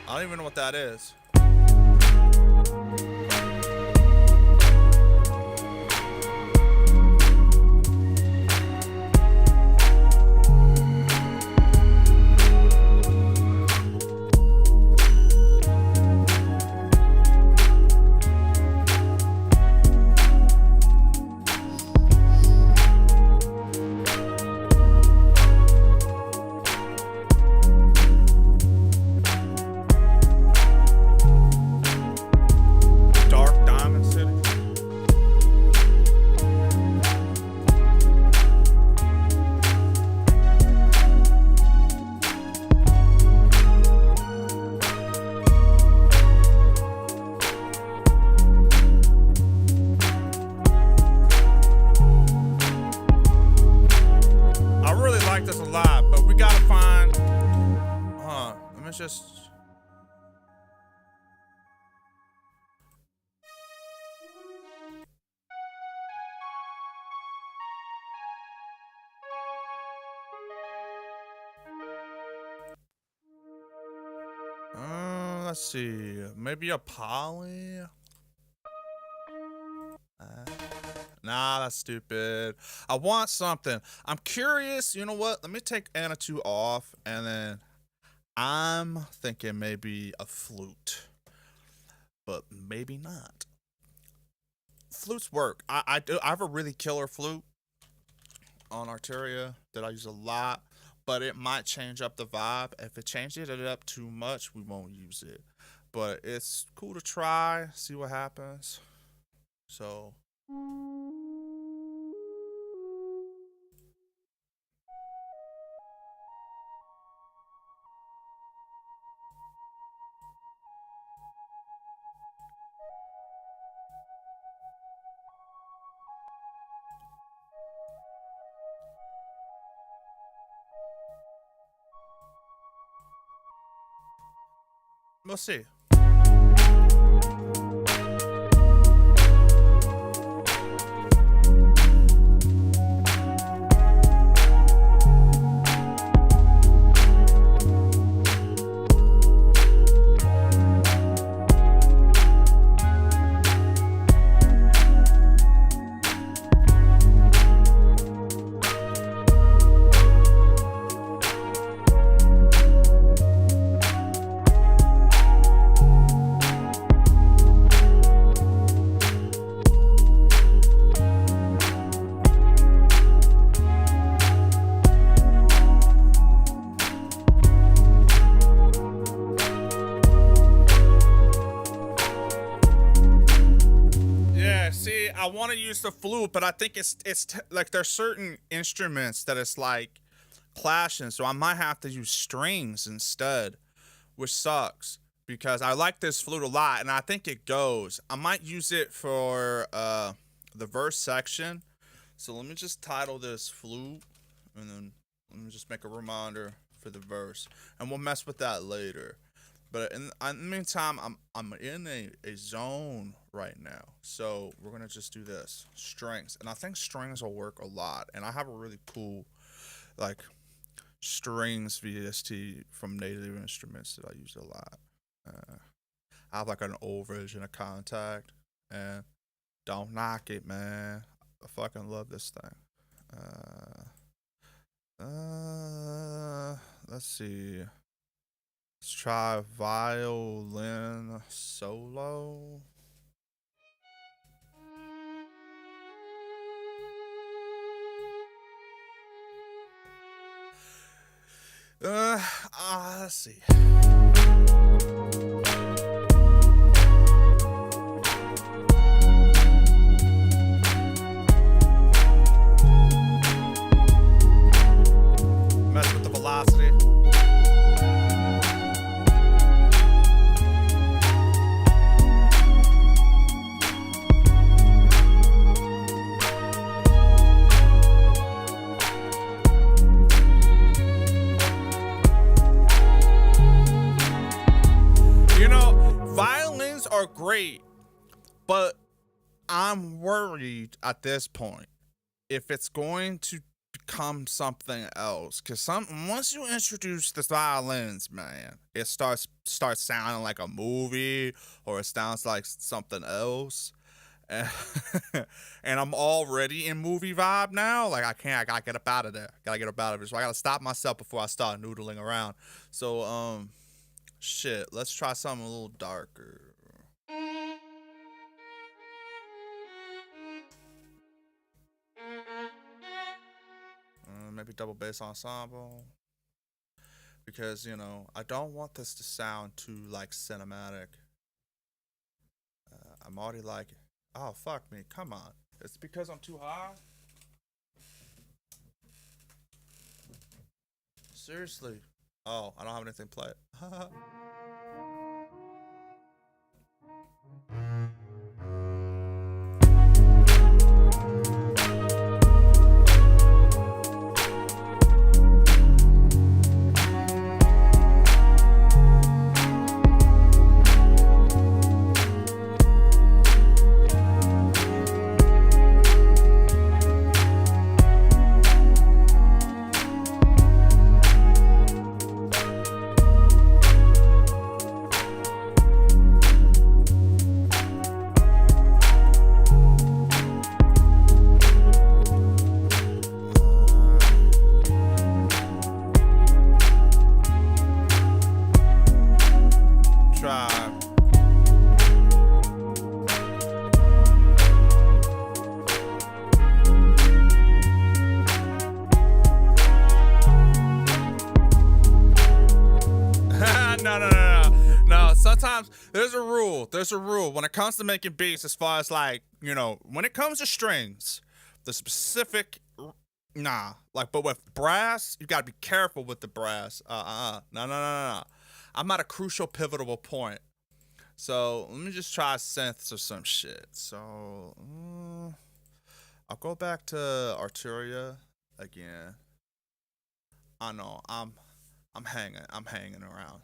S1: I don't even know what that is. This a lot, but we gotta find. Let me just. Let's see. Maybe a poly. Nah, that's stupid. I want something. I'm curious. You know what? Let me take Anna 2 off, and then I'm thinking maybe a flute, but maybe not. Flutes work. I have a really killer flute on Arteria that I use a lot, but it might change up the vibe. If it changes it up too much, we won't use it. But it's cool to try, see what happens. So. We'll see. I want to use the flute, but I think like there's certain instruments that it's like clashing, so I might have to use strings instead, which sucks because I like this flute a lot and I think it goes. I might use it for the verse section. So let me just title this flute, and then let me just make a reminder for the verse, and we'll mess with that later. But in the meantime, I'm in a zone right now. So we're gonna just do this strings, and I think strings will work a lot. And I have a really cool like strings VST from Native Instruments that I use a lot. I have like an old version of Contact, and don't knock it, man. I fucking love this thing. Let's see. Let's try violin solo. Let's see. Mess with the velocity. Violins are great, but I'm worried at this point if it's going to become something else. Cause once you introduce the violins, man, it starts sounding like a movie, or it sounds like something else. And, and I'm already in movie vibe now. Like I gotta get up out of there. Gotta get up out of it. So I gotta stop myself before I start noodling around. So shit, let's try something a little darker. Maybe double bass ensemble. Because, I don't want this to sound too, like, cinematic. I'm already like, oh, fuck me, come on. It's because I'm too high? Seriously. Oh, I don't have anything to play it. No. Sometimes there's a rule. There's a rule when it comes to making beats. As far as like when it comes to strings, the specific but with brass, you gotta be careful with the brass. No. I'm at a crucial, pivotal point. So let me just try synths or some shit. So I'll go back to Arturia again. I know I'm hanging around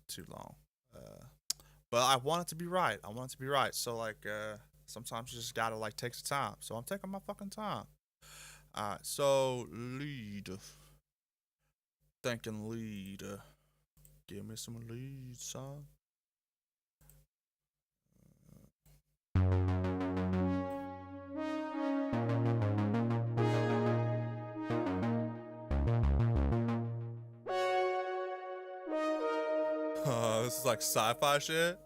S1: too long. But I want it to be right. So like sometimes you just gotta like take some time. So I'm taking my fucking time. Alright, so lead. Thinking lead. Give me some lead, son. This is like sci-fi shit.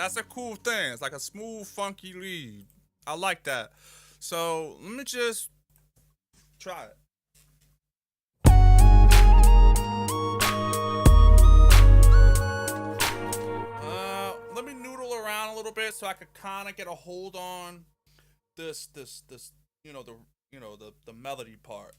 S1: That's a cool thing. It's like a smooth, funky lead. I like that. So let me just try it. Let me noodle around a little bit so I could kind of get a hold on this, the melody part.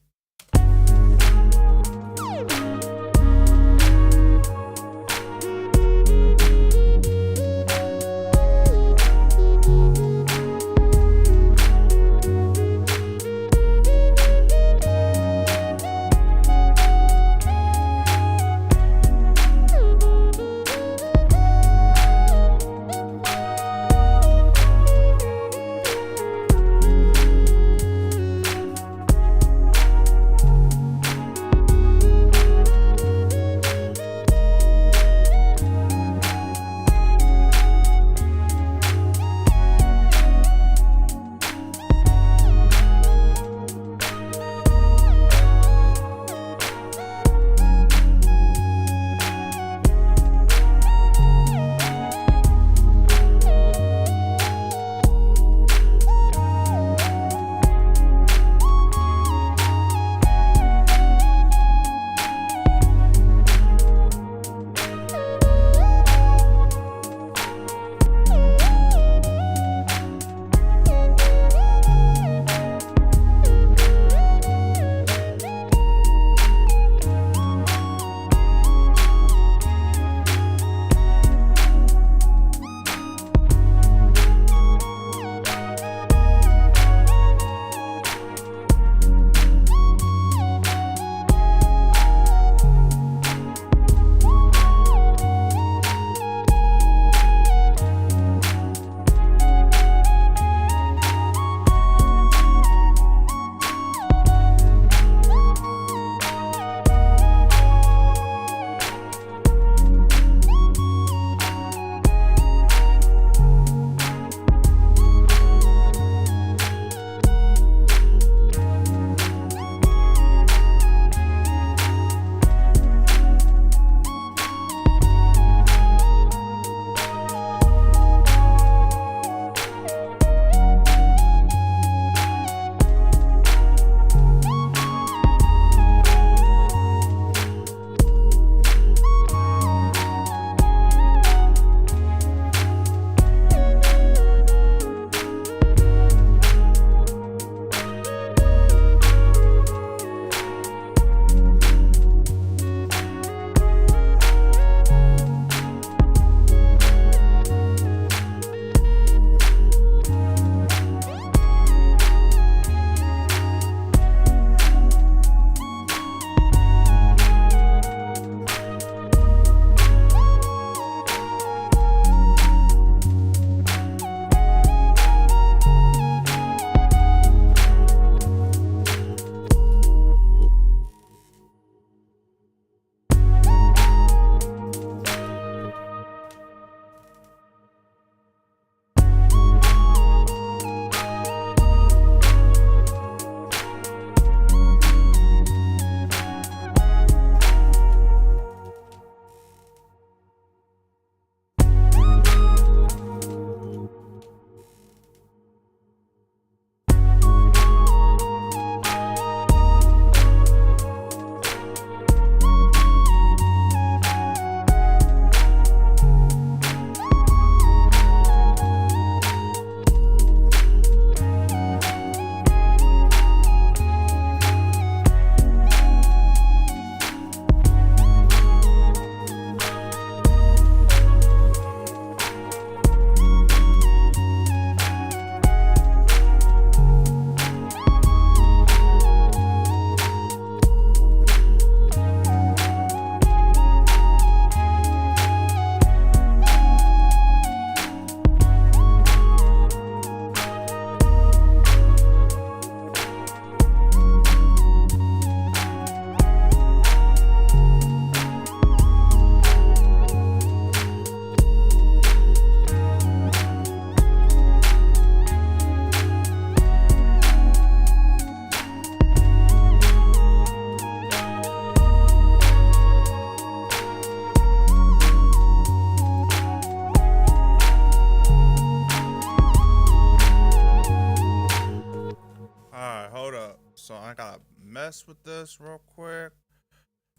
S1: So I gotta mess with this real quick.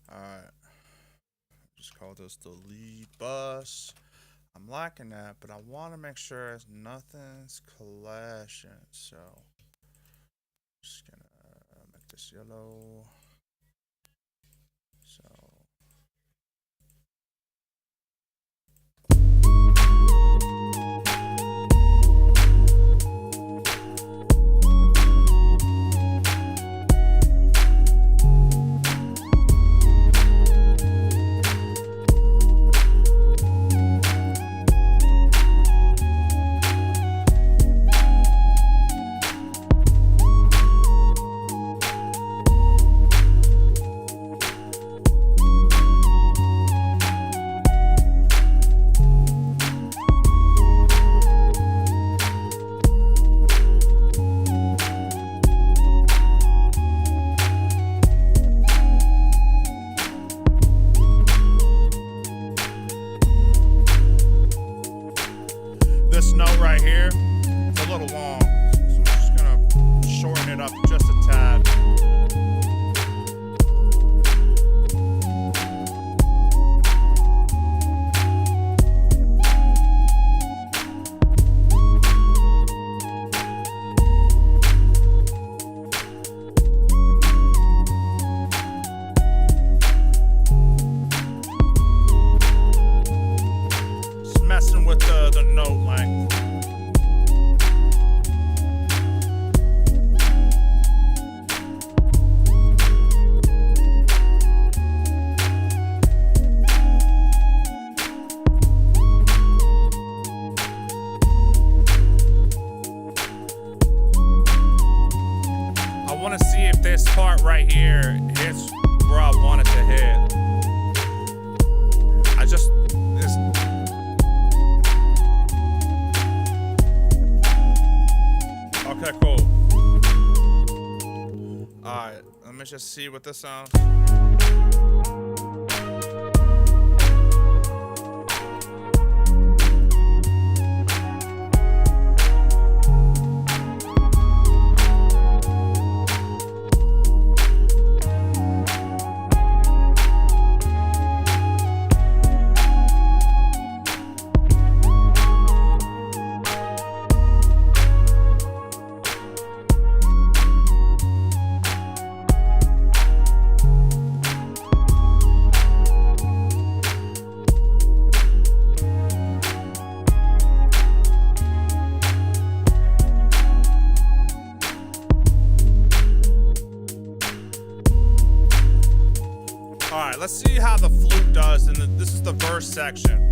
S1: Alright. Just call this the lead bus. I'm liking that, but I want to make sure nothing's clashing. So, just gonna make this yellow. So. This note right here, it's a little long, so I'm just gonna shorten it up just a tad. Just messing with the note length. I want to see if this part right here hits where I want it to hit. This. Okay, cool. Alright, let me just see what this sounds. Alright, let's see how the flute does, and this is the verse section.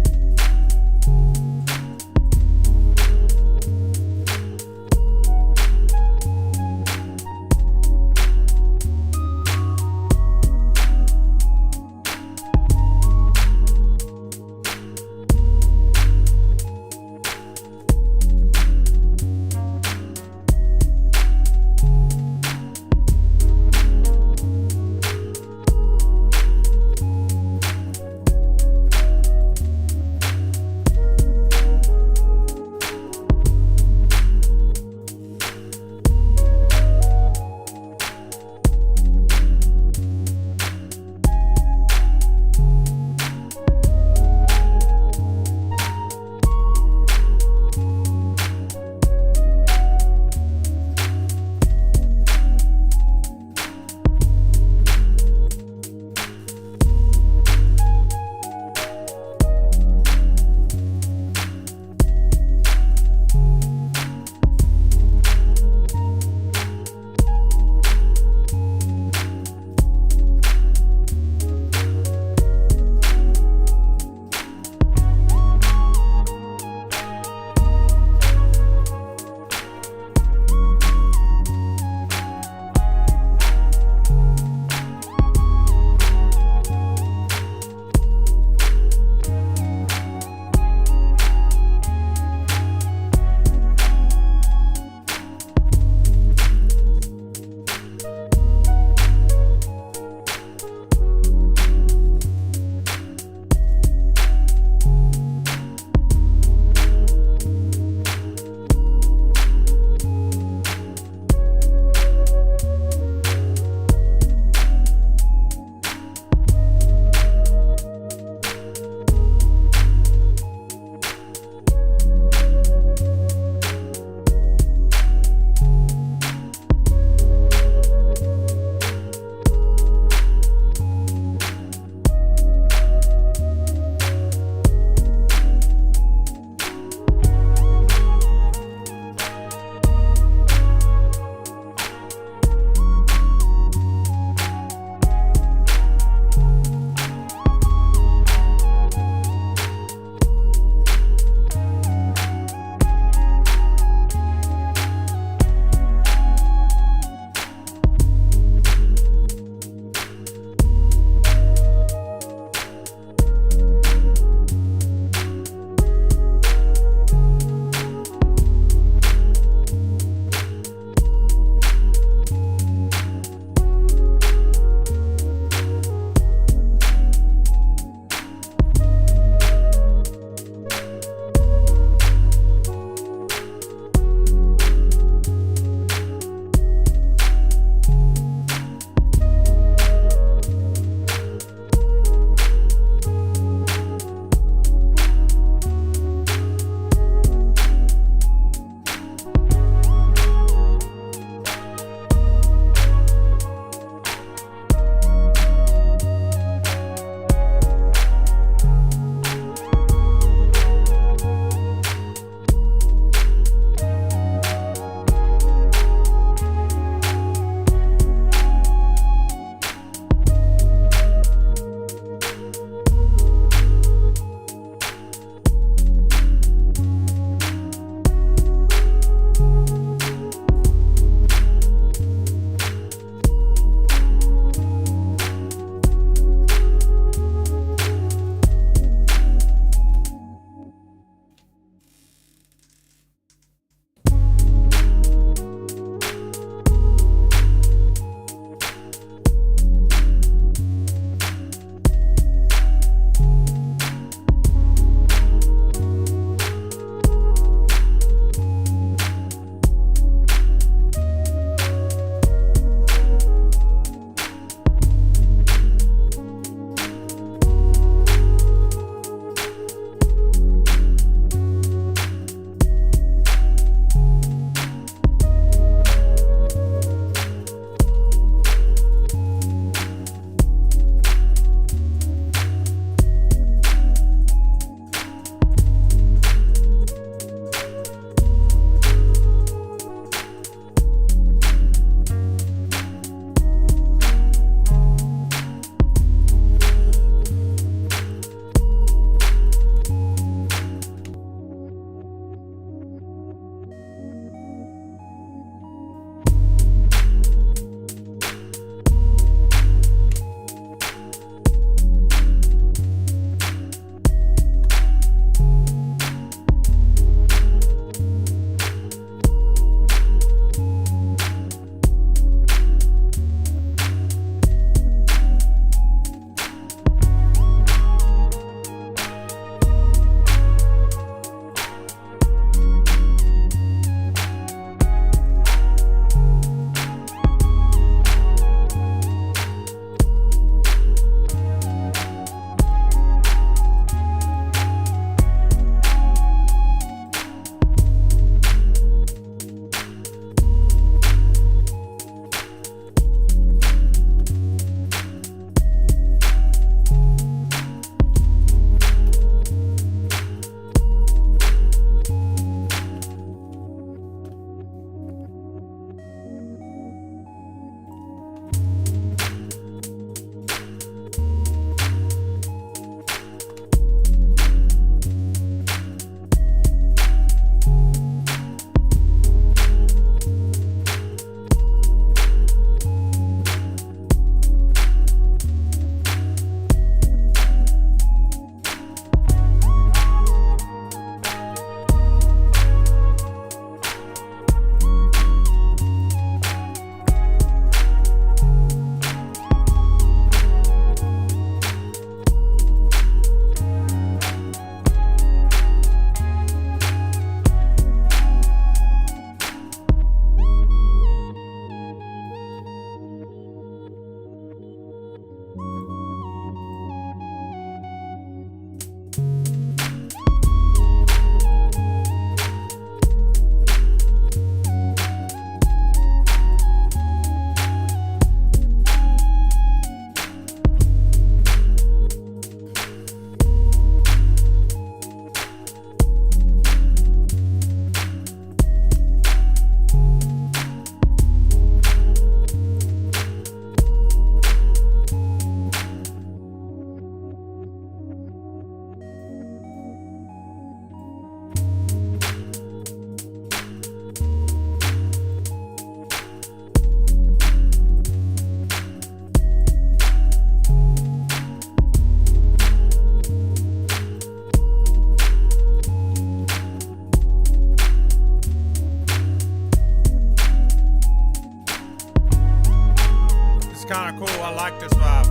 S1: kind of cool. I like this vibe.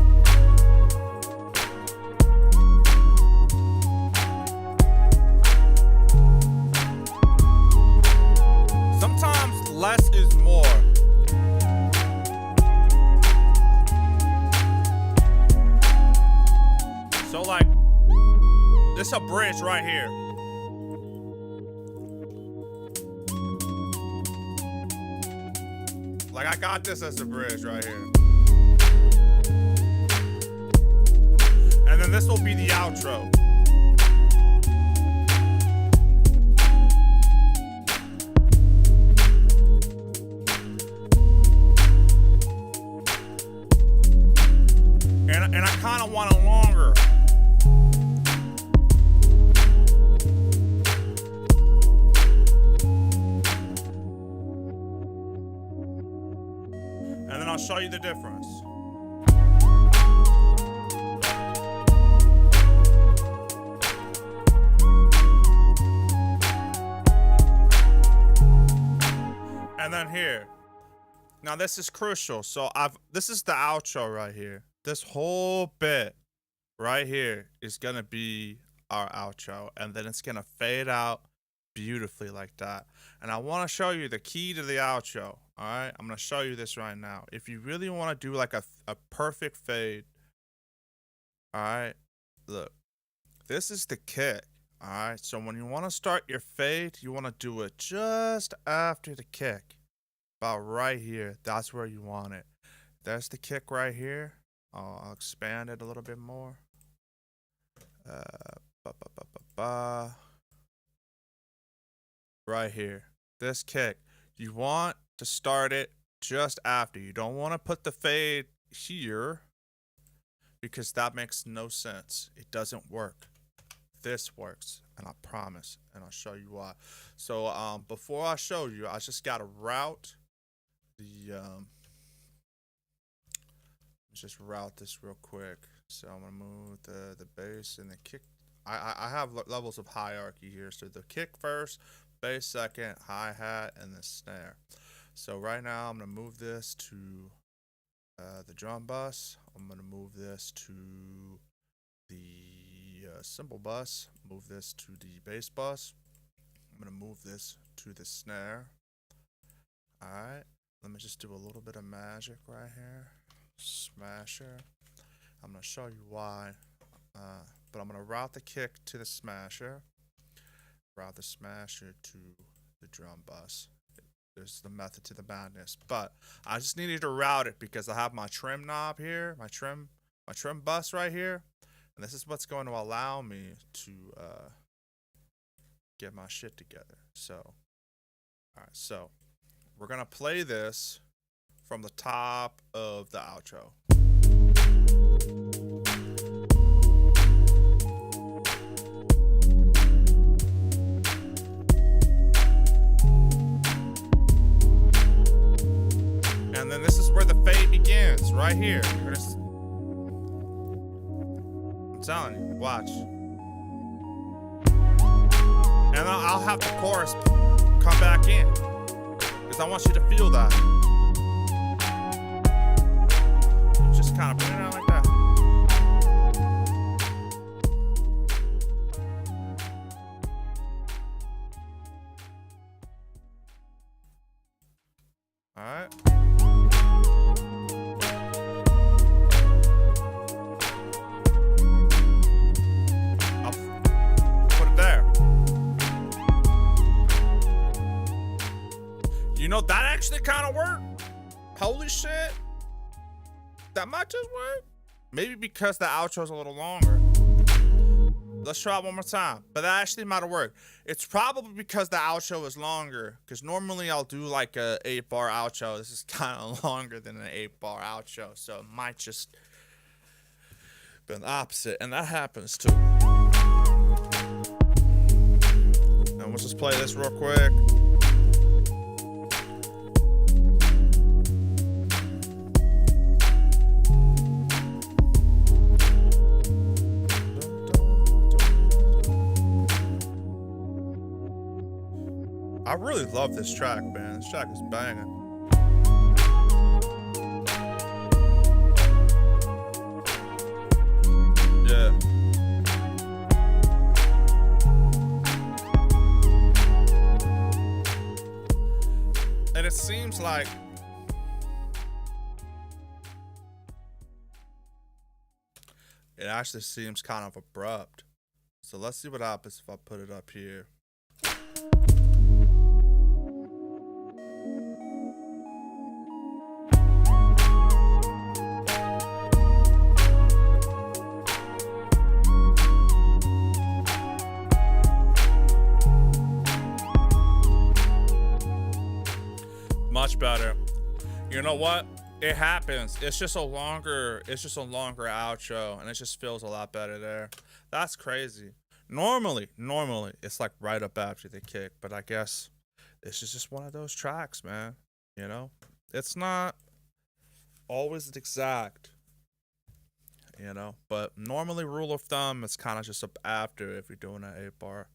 S1: Sometimes less is more. So like, this a bridge right here. Like I got this as a bridge right here. And then this will be the outro. And I kind of want it longer. And then I'll show you the difference. And then here. Now this is crucial. So this is the outro right here. This whole bit right here is gonna be our outro, and then it's gonna fade out beautifully like that. And I want to show you the key to the outro. All right, I'm gonna show you this right now. If you really want to do like a perfect fade, all right, look, this is the kick. All right, so when you want to start your fade, you want to do it just after the kick, about right here. That's where you want it. There's the kick right here. I'll expand it a little bit more. Right here, this kick. You want to start it just after. You don't want to put the fade here because that makes no sense. It doesn't work. This works, and I promise, and I'll show you why. So before I show you, I just gotta route the just route this real quick. So I'm gonna move the bass and the kick. I have levels of hierarchy here. So the kick first, bass second, hi-hat, and the snare. So right now I'm gonna move this to the drum bus. I'm gonna move this to the cymbal bus. Move this to the bass bus. I'm gonna move this to the snare. All right, let me just do a little bit of magic right here. Smasher. I'm gonna show you why, but I'm gonna route the kick to the smasher, route the smasher to the drum bus. There's the method to the madness, but I just needed to route it because I have my trim knob here, my trim bus right here, and this is what's going to allow me to get my shit together. So, all right, so we're gonna play this from the top of the outro. And then this is where the fade begins, right here. I'm telling you, watch. And then I'll have the chorus come back in, because I want you to feel that. Just kind of bring it out like that. All right. I'll put it there. You know, that actually kind of worked. Holy shit. That might just work. Maybe because the outro is a little longer. Let's try it one more time. But that actually might have worked. It's probably because the outro is longer. Because normally I'll do like a 8-bar outro. This is kind of longer than an 8-bar outro. So it might just be the opposite. And that happens too. And let's just play this real quick. I really love this track, man. This track is banging. like it actually seems kind of abrupt. So let's see what happens if I put it up here. Much better. You know what? It happens. It's just a longer outro, and it just feels a lot better there. That's crazy. Normally, it's like right up after the kick, but I guess this is just one of those tracks, man. You know? It's not always exact, you know, but normally rule of thumb is kind of just up after if you're doing an 8-bar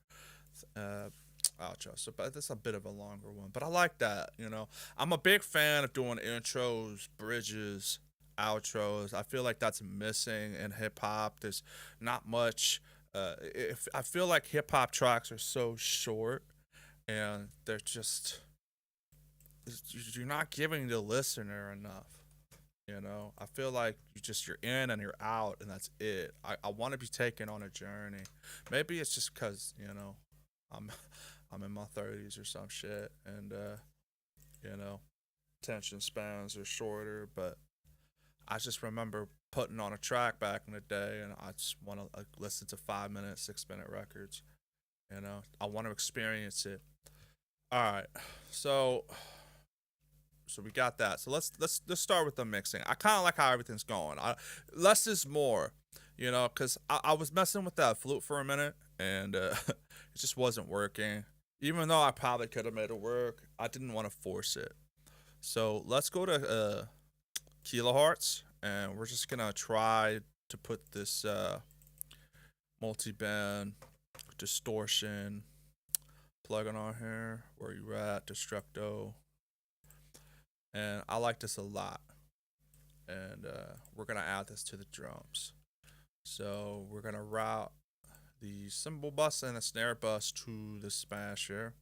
S1: outro. So, but it's a bit of a longer one, but I like that. You know, I'm a big fan of doing intros, bridges, outros. I feel like that's missing in hip hop. There's not much. If I feel like hip hop tracks are so short, and they're just you're not giving the listener enough. You know, I feel like you're in and you're out, and that's it. I want to be taken on a journey. Maybe it's just because, you know, I'm in my 30s or some shit, and you know, attention spans are shorter. But I just remember putting on a track back in the day, and I just want to listen to 5-minute, 6-minute records. You know, I want to experience it. All right, so we got that. So let's start with the mixing. I kind of like how everything's going. Less is more, you know, because I was messing with that flute for a minute, and it just wasn't working. Even though I probably could have made it work, I didn't want to force it. So let's go to kilohertz, and we're just gonna try to put this multi-band distortion plugin on here. Where you at, Destructo? And I like this a lot. And we're gonna add this to the drums. So we're gonna route the cymbal bus and the snare bus to the smasher.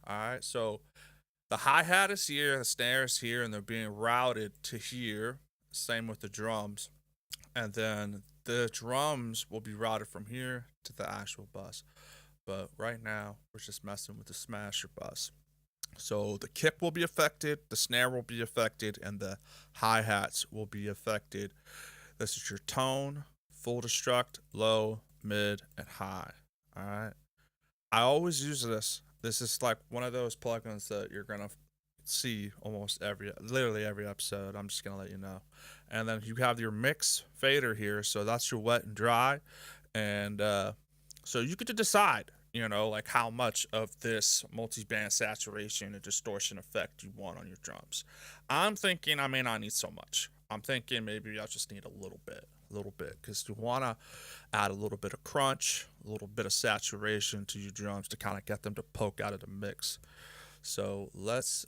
S1: Alright, so the hi-hat is here, the snare is here, and they're being routed to here. Same with the drums. And then the drums will be routed from here to the actual bus. But right now, we're just messing with the smasher bus. So the kick will be affected, the snare will be affected, and the hi-hats will be affected. This is your tone, full destruct, low, mid, and high. All right. I always use this. This is like one of those plugins that you're gonna see literally every episode. I'm just gonna let you know. And then you have your mix fader here, so that's your wet and dry. And so you get to decide, you know, like how much of this multi-band saturation and distortion effect you want on your drums. I'm thinking I may not need so much. I'm thinking maybe I just need a little bit, because you want to add a little bit of crunch, a little bit of saturation to your drums to kind of get them to poke out of the mix. So let's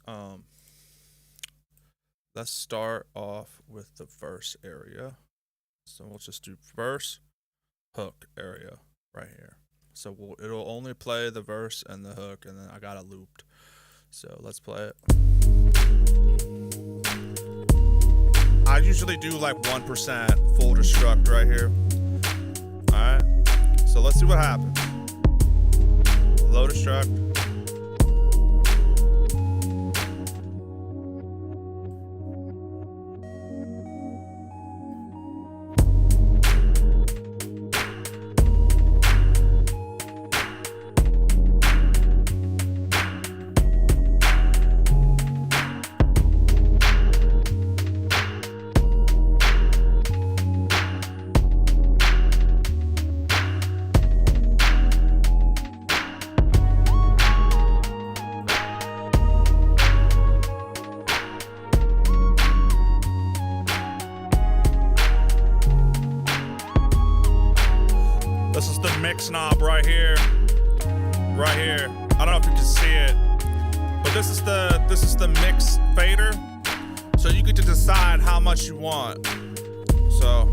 S1: start off with the verse area. So we'll just do verse, hook area right here. So it'll only play the verse and the hook, and then I got it looped. So let's play it. I usually do like 1% full destruct right here. Alright, so let's see what happens. Low destruct. This is the mix knob right here. Right here. I don't know if you can see it, but this is the mix fader. So you get to decide how much you want. So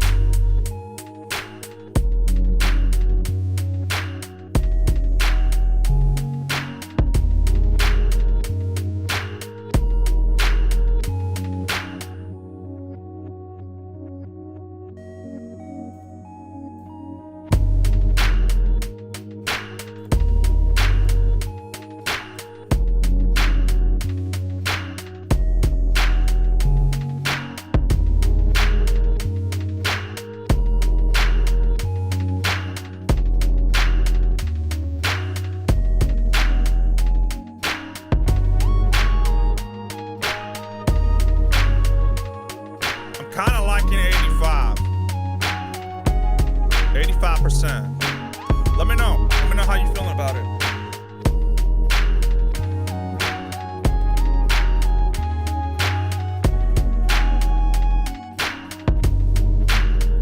S1: 85. 85%. Let me know. Let me know how you feeling about it.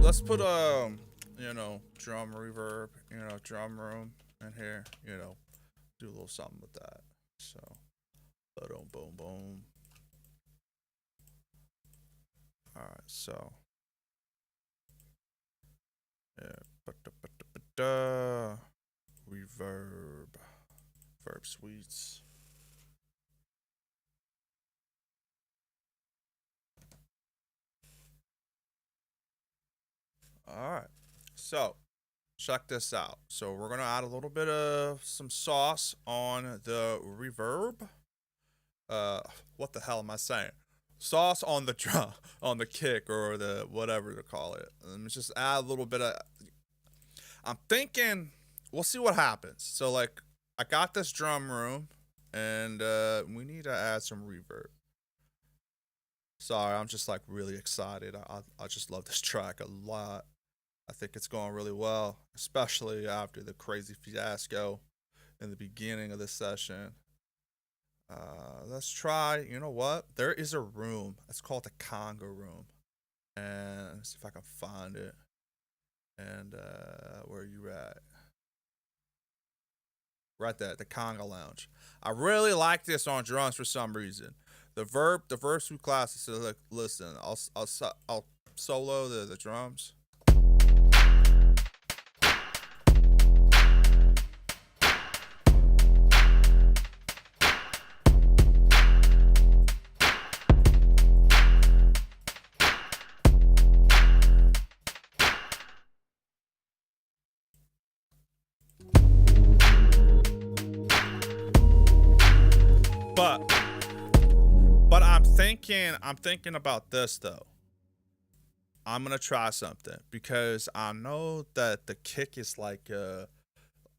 S1: Let's put drum reverb, drum room in here, do a little something with that. So, boom, boom, boom. All right, so yeah, reverb suites. All right, so check this out. So we're gonna add a little bit of some sauce on the reverb. What the hell am I saying? Sauce on the drum, on the kick, or the whatever to call it. Let me just add a little bit of. I'm thinking we'll see what happens. So like, I got this drum room, and we need to add some reverb. Sorry, I'm just like really excited. I just love this track a lot. I think it's going really well, especially after the crazy fiasco in the beginning of the session. Let's try, you know what? There is a room. It's called the conga room. And let's see if I can find it. And where are you at? Right there, the conga lounge. I really like this on drums for some reason. The verb suite class is like, listen, I'll solo the drums. But I'm thinking about this though. I'm gonna try something because I know that the kick is like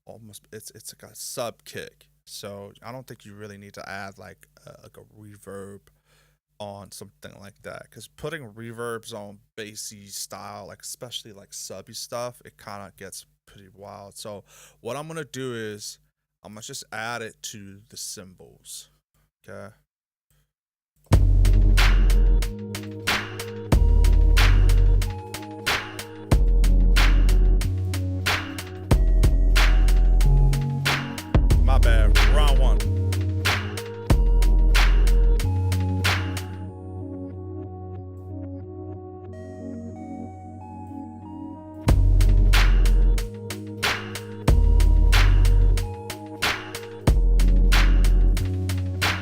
S1: almost it's like a sub kick. So I don't think you really need to add like a reverb on something like that, because putting reverbs on bassy style, like especially like subby stuff, it kind of gets pretty wild. So what I'm gonna do is I'm gonna just add it to the cymbals. Okay. My bad. Round one.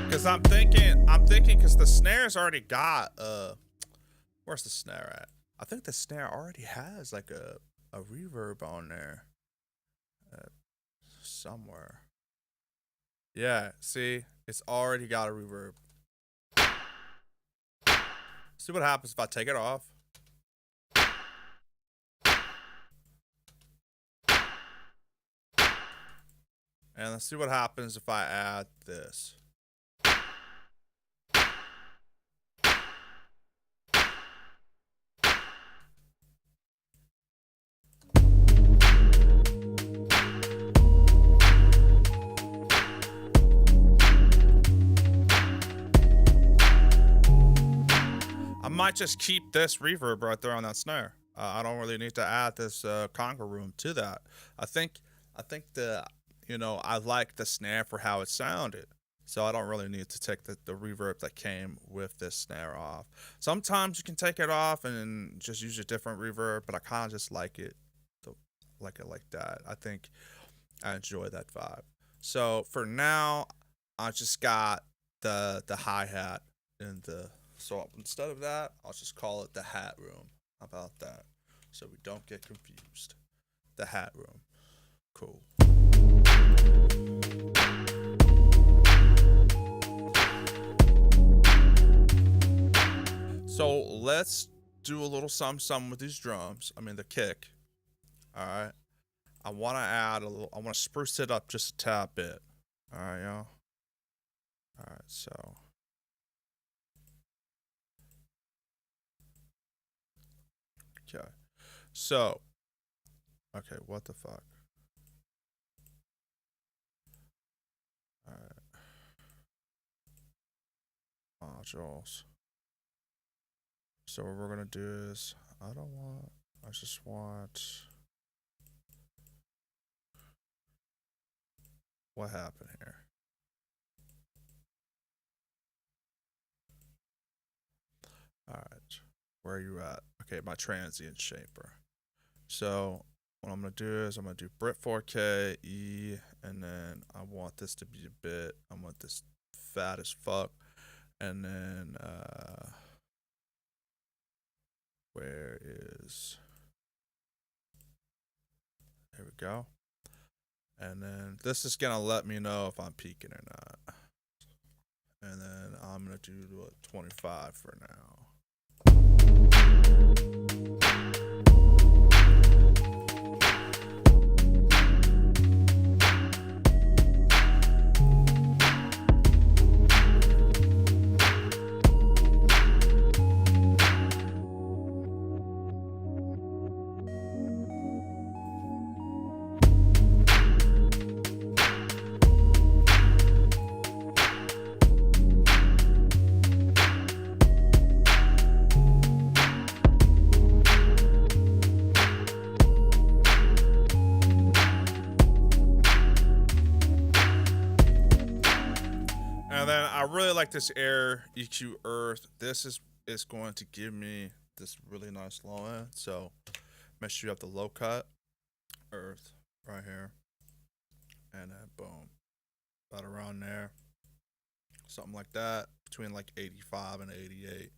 S1: Cause I'm thinking because the snare's already got where's the snare at? I think the snare already has like a reverb on there. Somewhere. Yeah, see? It's already got a reverb. See what happens if I take it off. And let's see what happens if I add this. I might just keep this reverb right there on that snare. I don't really need to add this conga room to that. I think the I like the snare for how it sounded, so I don't really need to take the reverb that came with this snare off. Sometimes you can take it off and just use a different reverb, but I kind of just like it like that. I think I enjoy that vibe. So for now, I just got the hi-hat and so instead of that, I'll just call it the hat room. How about that? So we don't get confused. The hat room. Cool. So let's do a little something with these drums. I mean the kick. Alright. I wanna spruce it up just a tad bit. Alright, y'all. Alright, so Okay. So, okay, what the fuck? Alright. Modules. So what we're gonna do is, I just want, what happened here? Alright, where are you at? Okay, my transient shaper. So what I'm gonna do is I'm gonna do Brit 4K, E, and then I want this to be a bit, I want this fat as fuck. And then where is, there we go. And then this is gonna let me know if I'm peaking or not. And then I'm gonna do 25 for now. I really like this Air EQ Earth. This is going to give me this really nice low end. So make sure you have the low cut Earth right here. And then boom. About around there. Something like that. Between like 85 and 88.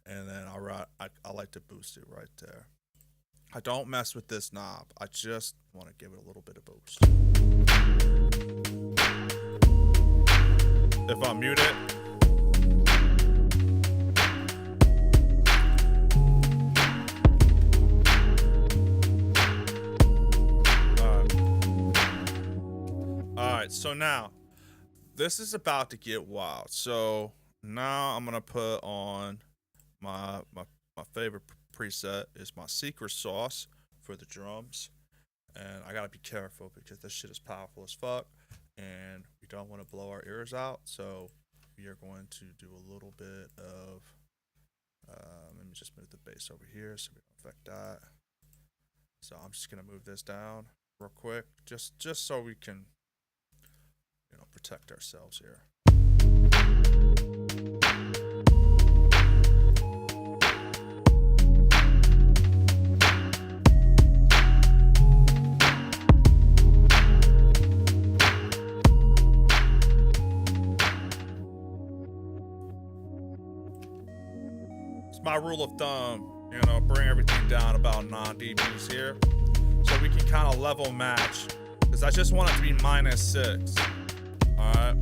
S1: And then I like to boost it right there. I don't mess with this knob. I just want to give it a little bit of boost. If I mute it, alright, so now this is about to get wild. So now I'm gonna put on my favorite preset is my secret sauce for the drums, and I gotta be careful because this shit is powerful as fuck. And we don't want to blow our ears out, so we are going to do a little bit of, let me just move the bass over here so we don't affect that. So I'm just going to move this down real quick, just so we can, protect ourselves here. My rule of thumb, bring everything down about 9 dBs here, so we can kind of level match, because I just want it to be -6. All right.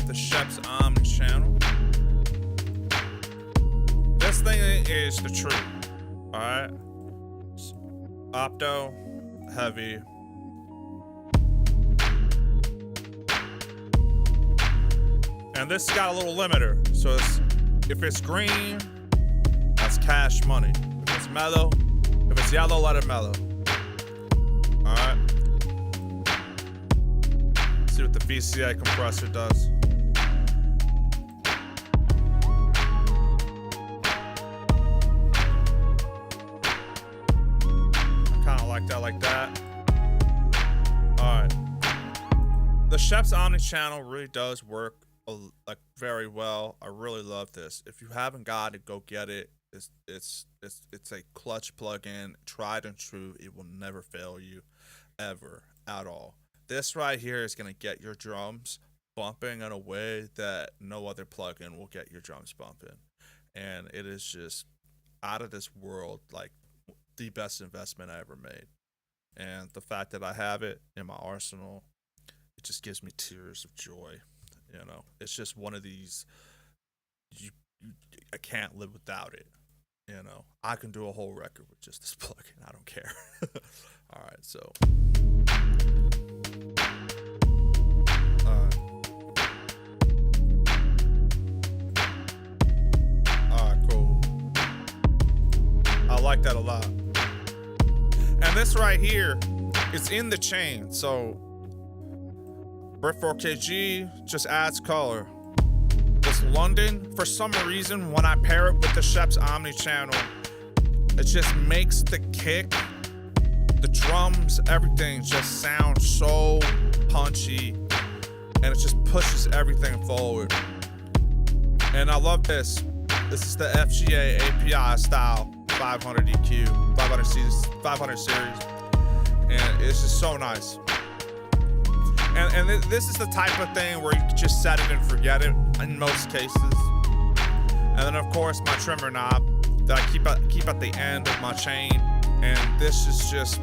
S1: The Shep's Omni channel. This thing is the truth. Alright. Opto, heavy. And this got a little limiter. So if it's green, that's cash money. If it's mellow, if it's yellow, let it mellow. Alright. See what the VCA compressor does. Like that. Alright. The Shep's Omni channel really does work very well. I really love this. If you haven't got it, go get it. It's a clutch plug-in, tried and true. It will never fail you, ever at all. This right here is gonna get your drums bumping in a way that no other plug-in will get your drums bumping, and it is just out of this world. Like the best investment I ever made, and the fact that I have it in my arsenal, it just gives me tears of joy. It's just one of these. You, you I can't live without it. I can do a whole record with just this plugin. I don't care. All right, so. All right, cool. I like that a lot. And this right here, it's in the chain. So, Brit 4KG just adds color. This London, for some reason, when I pair it with the Shep's Omni channel, it just makes the kick, the drums, everything just sound so punchy, and it just pushes everything forward. And I love this. This is the FGA API style 500 EQ, 500 series, and it's just so nice. And this is the type of thing where you can just set it and forget it in most cases. And then of course my trimmer knob that I keep at the end of my chain, and this is just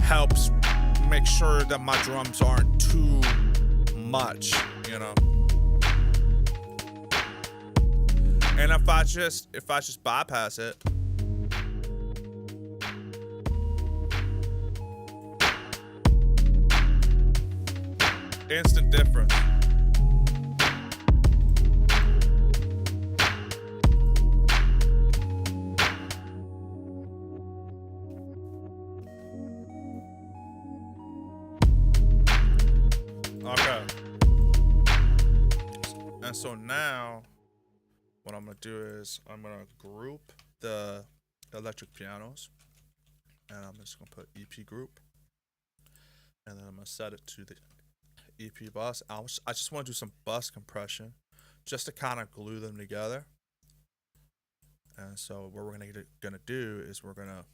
S1: helps make sure that my drums aren't too much, And if I just bypass it, instant difference. Okay. And so now, what I'm gonna do is I'm gonna group the electric pianos, and I'm just gonna put EP group, and then I'm gonna set it to the EP bus. I just want to do some bus compression just to kind of glue them together. And so what we're gonna do is we're gonna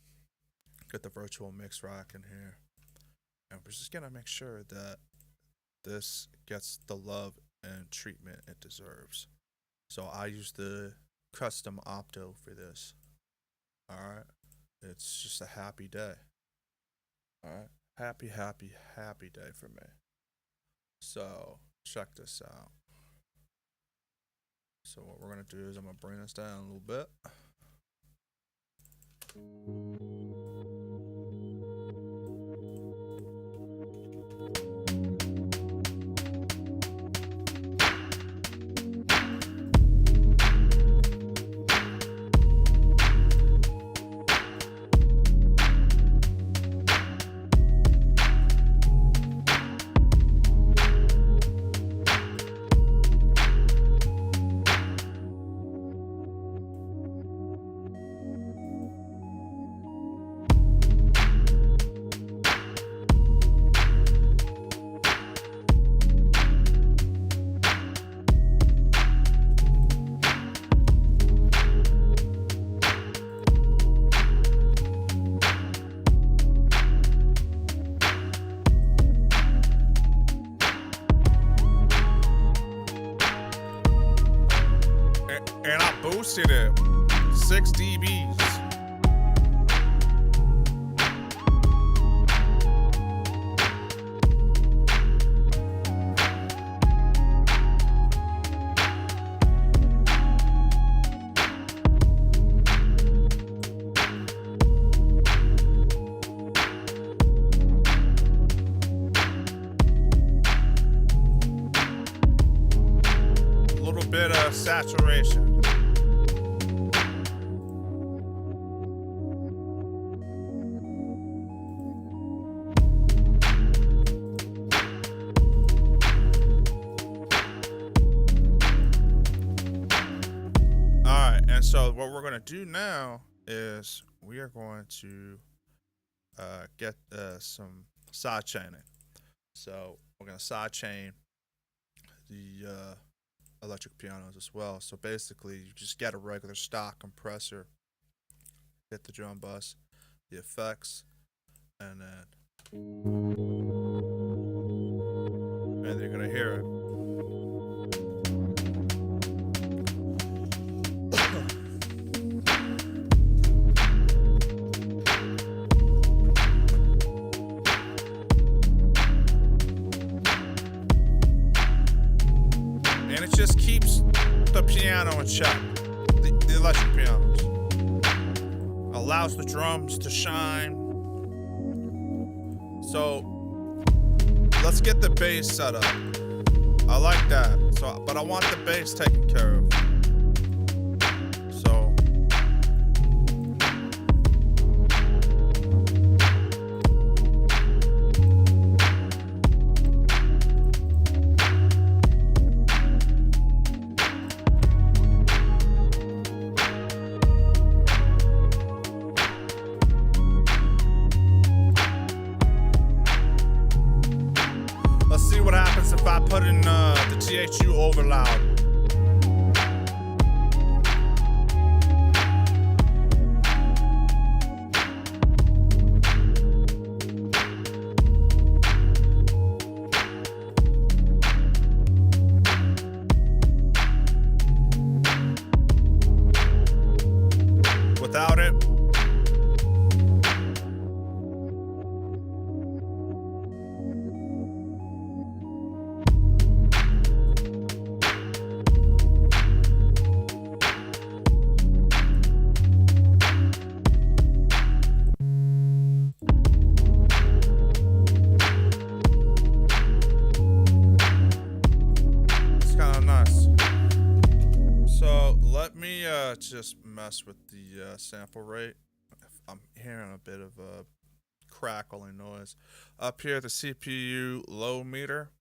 S1: get the virtual mix rack in here, and we're just gonna make sure that this gets the love and treatment it deserves. So I use the custom opto for this. All right, it's just a happy day. All right, happy day for me. So check this out. So what we're gonna do is I'm gonna bring this down a little bit. And I boosted it 6 dBs. A little bit of saturation. So what we're going to do now is we are going to get some side chaining. So we're going to side chain the electric pianos as well. So basically, you just get a regular stock compressor, hit the drum bus, the effects, and then you're gonna hear it. And it just keeps the piano in check, the electric pianos. Allows the drums to shine. So let's get the bass set up. I like that. But I want the bass taken care of. So let's see what happens if I put in the THU over loud. Without it, it's kind of nice. So let me just mess with the sample rate. I'm hearing a bit of a crackling noise. Up here, the CPU low meter.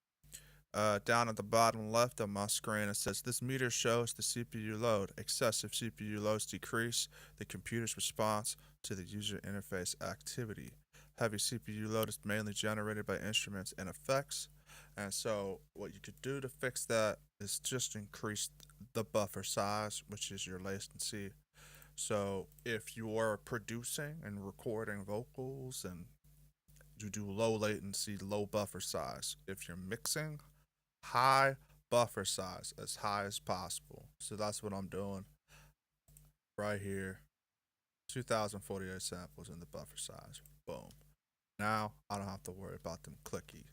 S1: Down at the bottom left of my screen, it says this meter shows the CPU load. Excessive CPU loads decrease the computer's response to the user interface activity. Heavy CPU load is mainly generated by instruments and effects. And so what you could do to fix that is just increase the buffer size, which is your latency. So if you are producing and recording vocals, and you do low latency, low buffer size. If you're mixing, high buffer size, as high as possible. So that's what I'm doing right here. 2048 samples in the buffer size. Boom. Now I don't have to worry about them clicky.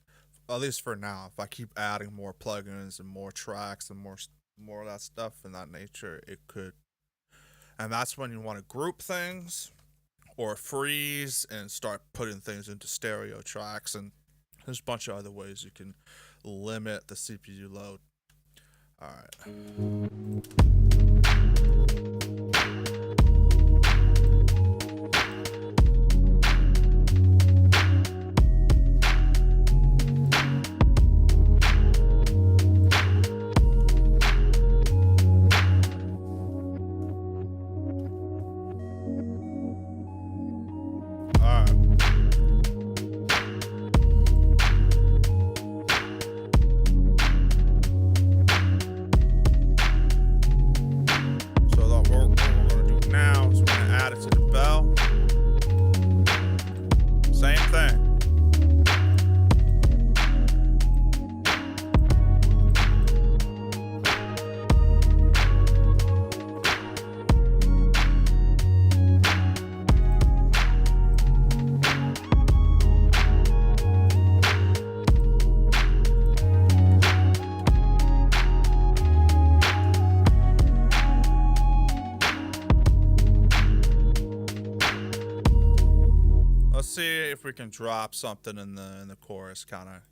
S1: At least for now. If I keep adding more plugins and more tracks and more of that stuff in that nature, it could. And that's when you want to group things or freeze and start putting things into stereo tracks. And there's a bunch of other ways you can limit the CPU load. All right. Let's see if we can drop something in the chorus, kind of.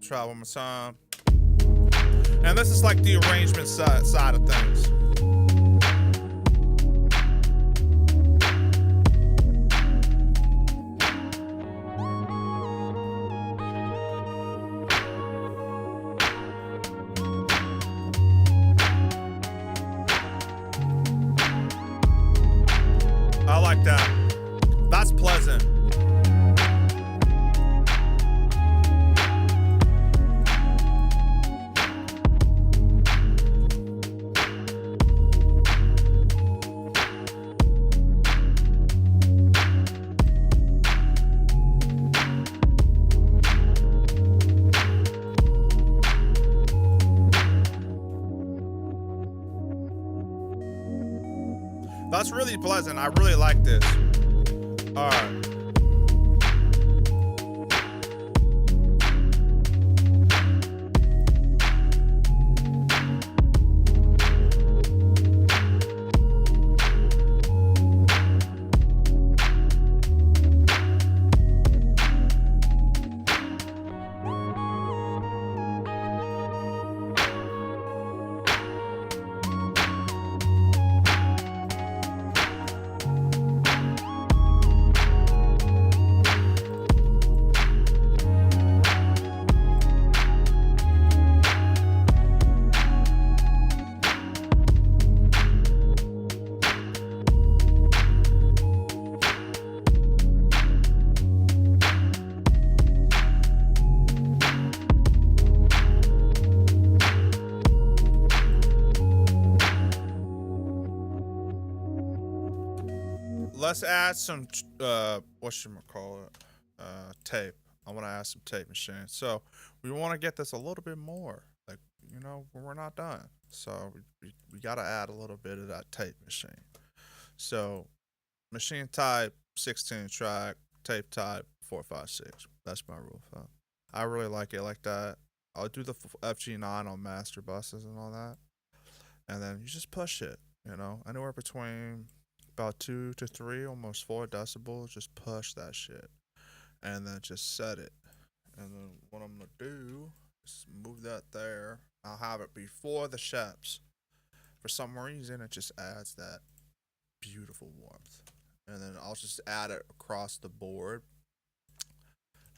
S1: Try one more time. And this is like the arrangement side of things. I like that. That's pleasant. That's really pleasant. I really like this. All right. Let's add some tape. I want to add some tape machine. So we want to get this a little bit more. Like, we're not done. So we got to add a little bit of that tape machine. So machine type 16 track, tape type 456. That's my rule of thumb. I really like it like that. I'll do the FG9 on master buses and all that. And then you just push it, anywhere between about 2 to 3, almost 4 decibels. Just push that shit. And then just set it. And then what I'm going to do is move that there. I'll have it before the sheps. For some reason, it just adds that beautiful warmth. And then I'll just add it across the board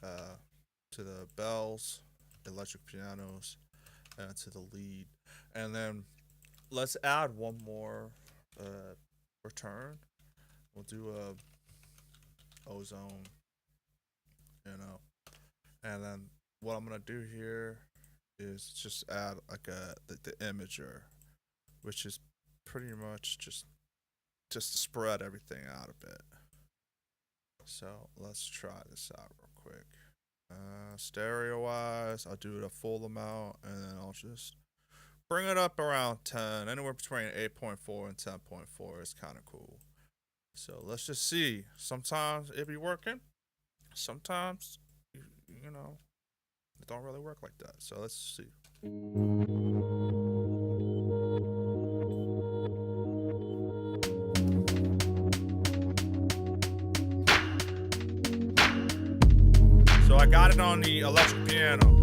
S1: to the bells, electric pianos, and to the lead. And then let's add one more return. We'll do a ozone, and then what I'm gonna do here is just add like the imager, which is pretty much just to spread everything out a bit. So let's try this out real quick. Stereo wise, I'll do it a full amount, and then I'll just bring it up around 10, anywhere between 8.4 and 10.4 is kind of cool. So let's just see. Sometimes it be working. Sometimes, it don't really work like that. So let's see. So I got it on the electric piano.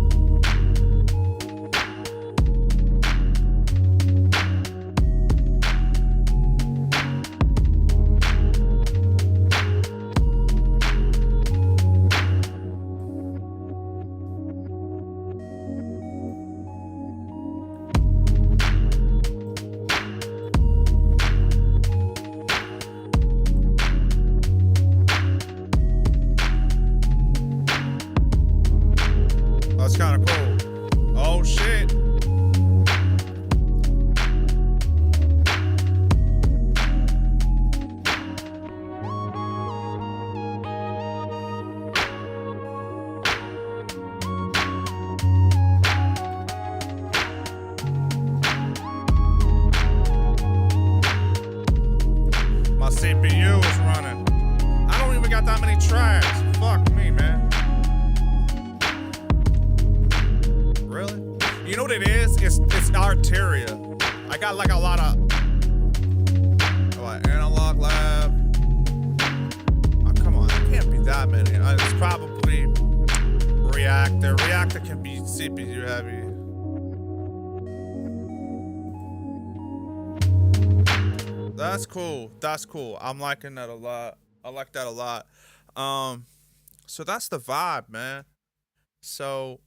S1: That's kind of cool. Oh shit. My CPU is running. I don't even got that many tracks. Fuck me, man. Really? You know what it is? It's Arteria. I got like a lot of Analog Lab. Oh, come on, it can't be that many. It's probably reactor. Reactor can be CPU heavy. That's cool. That's cool. I'm liking that a lot. I like that a lot. So that's the vibe, man. So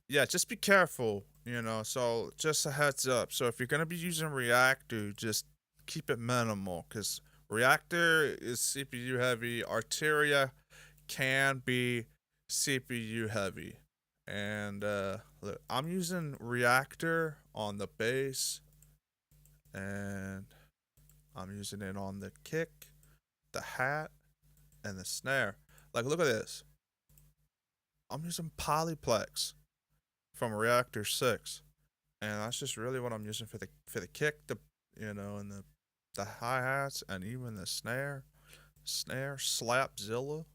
S1: yeah, just be careful, you know. So just a heads up. So if you're gonna be using Reactor, just keep it minimal, because Reactor is CPU heavy. Arteria can be CPU heavy, and look, I'm using Reactor on the bass, and I'm using it on the kick, the hat, and the snare. Like, look at this. I'm using Polyplex from Reactor 6, and that's just really what I'm using for the kick, and the hi-hats, and even the snare slapzilla.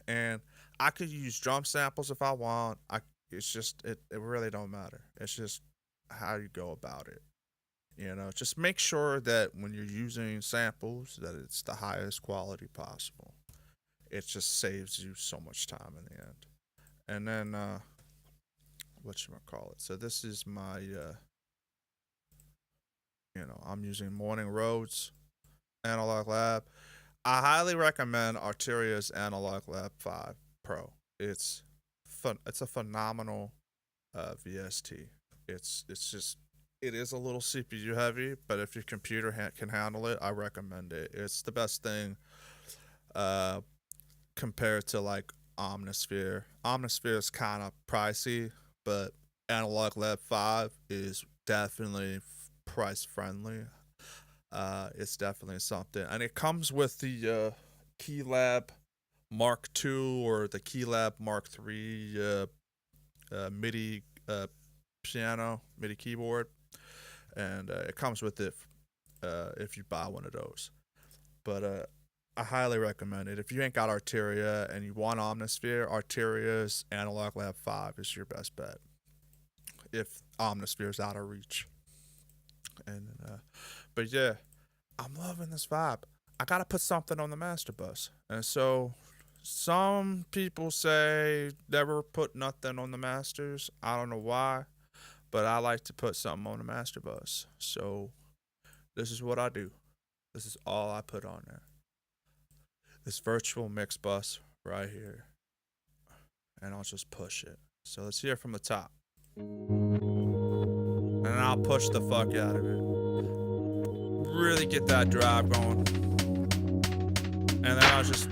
S1: And I could use drum samples if I want. It really don't matter. It's just how you go about it. Just make sure that when you're using samples that it's the highest quality possible. It just saves you so much time in the end. And then whatchamacallit. So this is my I'm using Morning Roads Analog Lab. I highly recommend Arteria's Analog Lab 5 Pro. It's a phenomenal VST. It is a little CPU heavy, but if your computer can handle it, I recommend it. It's the best thing compared to like Omnisphere. Omnisphere is kind of pricey, but Analog Lab 5 is definitely price friendly. It's definitely something, and it comes with the Keylab Mark II or the Keylab Mark III MIDI piano, MIDI keyboard, and it comes with it if you buy one of those. But I highly recommend it. If you ain't got Arteria and you want Omnisphere, Arteria's Analog Lab 5 is your best bet if Omnisphere's out of reach. And but yeah, I'm loving this vibe. I gotta put something on the master bus, and so some people say never put nothing on the masters. I don't know why, but I like to put something on the master bus. So this is what I do. This is all I put on there. This virtual mix bus right here, and I'll just push it. So let's hear from the top, and I'll push the fuck out of it. Really get that drive going, and then I'll just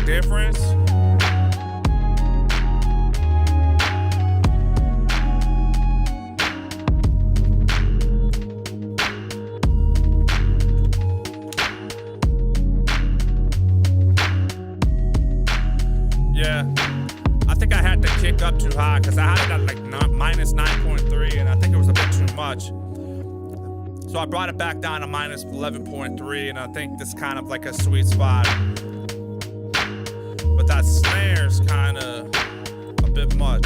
S1: difference. Yeah, I think I had to kick up too high because I had it at like minus 9.3, and I think it was a bit too much. So I brought it back down to minus 11.3, and I think this kind of like a sweet spot. But that snare's kind of a bit much.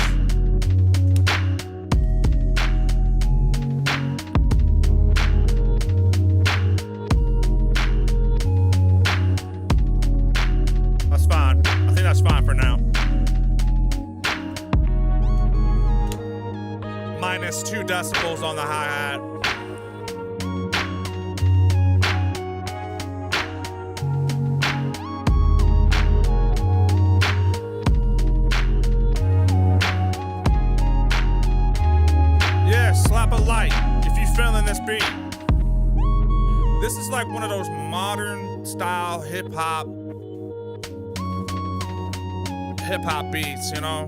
S1: That's fine. I think that's fine for now. Minus 2 decibels on the hi-hat. drop a like if you feeling this beat. This is like one of those modern style hip hop beats, you know?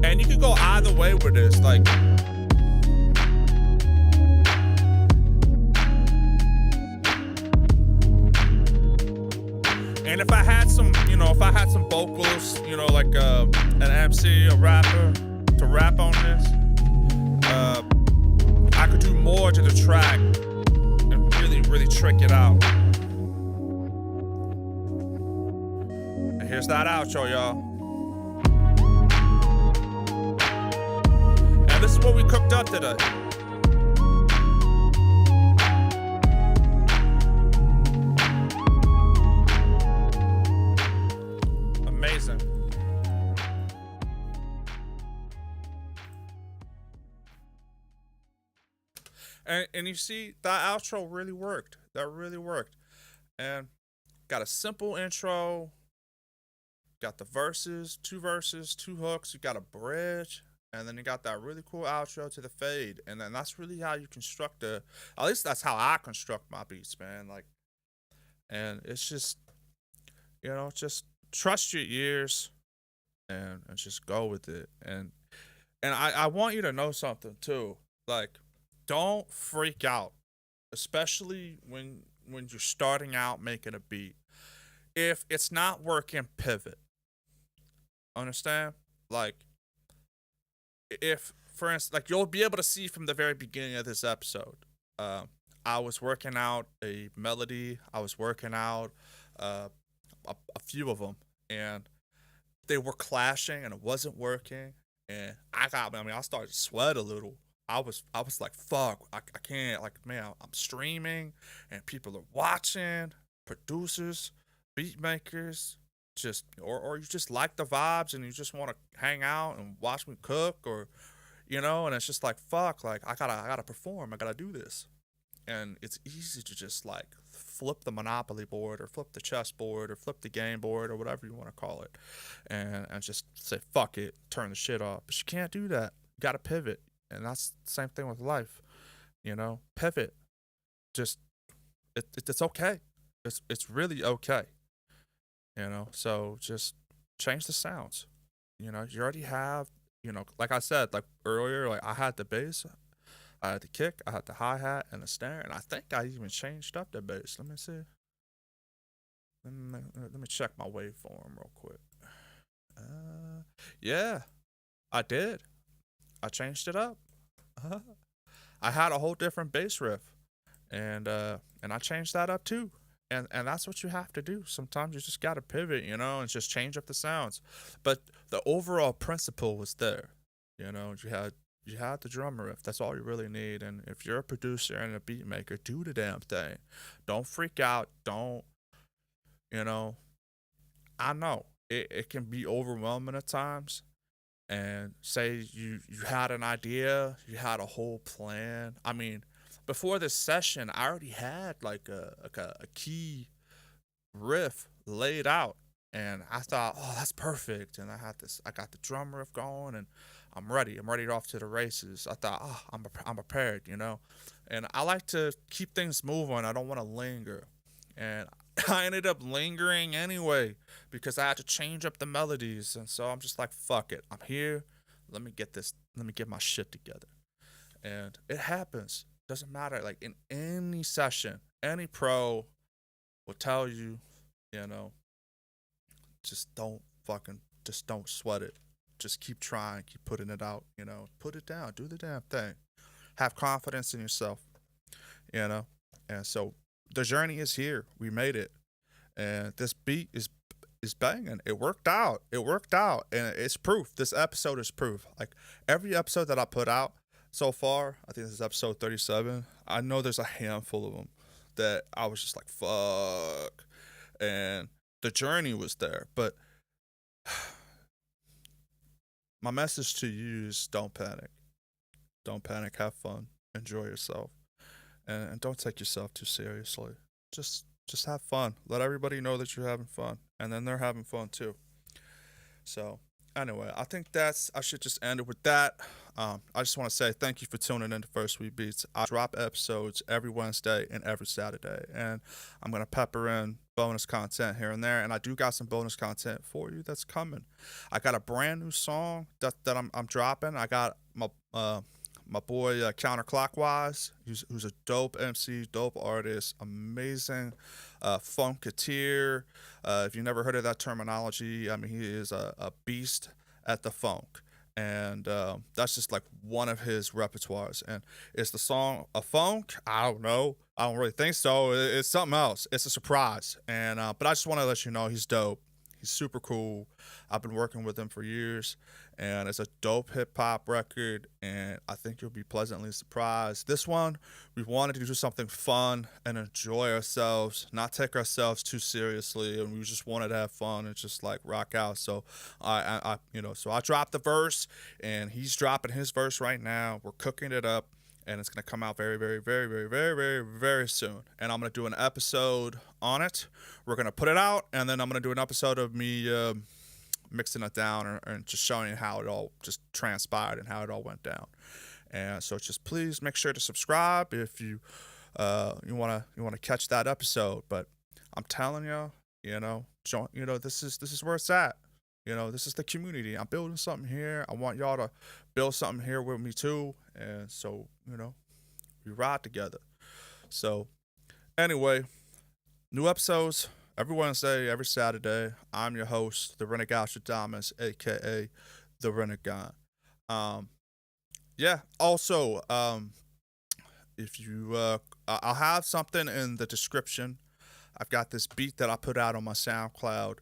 S1: And you can go either way with this, like. And if I had some, vocals, like an MC, a rapper, to rap on this, I could do more to the track and really, really trick it out. And here's that outro, y'all. And this is what we cooked up today. Amazing. And you see, that outro really worked. That really worked. And got a simple intro. Got the verses, two hooks. You got a bridge. And then you got that really cool outro to the fade. And then that's really how you construct at least that's how I construct my beats, man. Like, and it's just, just trust your ears and just go with it. And I want you to know something too. Like, don't freak out, especially when you're starting out making a beat. If it's not working, pivot. Understand? Like, if, for instance, like, you'll be able to see from the very beginning of this episode, I was working out a melody. I was working out a few of them, and they were clashing, and it wasn't working. And I started to sweat a little. I was like, fuck, I can't, like, man, I'm streaming, and people are watching, producers, beat makers, just, or you just like the vibes, and you just want to hang out and watch me cook, or, and it's just like, fuck, like, I gotta perform, I gotta do this. And it's easy to just, like, flip the Monopoly board, or flip the chess board, or flip the game board, or whatever you want to call it, and just say, fuck it, turn the shit off. But you can't do that. You gotta pivot. And that's the same thing with life, pivot. Just, it's okay. It's really okay, so just change the sounds. You already have, like I said, like earlier, like, I had the bass, I had the kick, I had the hi-hat and the snare, and I think I even changed up the bass. Let me see. Let me check my waveform real quick. Yeah, I did. I changed it up. I had a whole different bass riff, and I changed that up too. And that's what you have to do. Sometimes you just gotta pivot, and just change up the sounds. But the overall principle was there. You had the drum riff. That's all you really need. And if you're a producer and a beat maker, do the damn thing. Don't freak out. Don't, I know it can be overwhelming at times. And say you had an idea, you had a whole plan. I mean, before this session, I already had like a key riff laid out, and I thought, oh, that's perfect. And I got the drum riff going, and I'm ready. I'm ready off to the races. I thought, oh, I'm prepared, And I like to keep things moving. I don't want to linger, and I ended up lingering anyway because I had to change up the melodies. And so I'm just like, fuck it. I'm here. Let me get my shit together. And it happens. Doesn't matter. Like, in any session, any pro will tell you, just don't sweat it. Just keep trying, keep putting it out, put it down, do the damn thing. Have confidence in yourself, And so the journey is here. We made it. And this beat is banging. It worked out. And it's proof. This episode is proof. Like, every episode that I put out so far, I think this is episode 37. I know there's a handful of them that I was just like, fuck. And the journey was there. But my message to you is, don't panic. Don't panic. Have fun. Enjoy yourself. And don't take yourself too seriously. Just have fun. Let everybody know that you're having fun, and then they're having fun too. So Anyway, I think I should just end it with that. I just want to say thank you for tuning in to First Week Beats. I drop episodes every Wednesday and every Saturday, and I'm going to pepper in bonus content here and there, and I do got some bonus content for you that's coming. I got a brand new song that I'm dropping. I got my boy Counterclockwise, who's a dope MC, dope artist, amazing funketeer. If you never heard of that terminology, I mean, he is a beast at the funk. And that's just like one of his repertoires. And is the song a funk? I don't know. I don't really think so. It's something else. It's a surprise. And but I just want to let you know he's dope. He's super cool. I've been working with him for years, and it's a dope hip hop record. And I think you'll be pleasantly surprised. This one, we wanted to do something fun and enjoy ourselves, not take ourselves too seriously, and we just wanted to have fun and just like rock out. So so I dropped the verse, and he's dropping his verse right now. We're cooking it up, and it's gonna come out very, very, very, very, very, very, very soon. And I'm gonna do an episode on it. We're gonna put it out, and then I'm gonna do an episode of me mixing it down and just showing you how it all just transpired and how it all went down. And so just please make sure to subscribe if you wanna catch that episode. But I'm telling you, this is where it's at. This is the community. I'm building something here. I want y'all to build something here with me too. And so, we ride together. So, anyway, new episodes every Wednesday, every Saturday. I'm your host, the Rinnegan, aka the Rinnegan. Also, if you, I'll have something in the description. I've got this beat that I put out on my SoundCloud.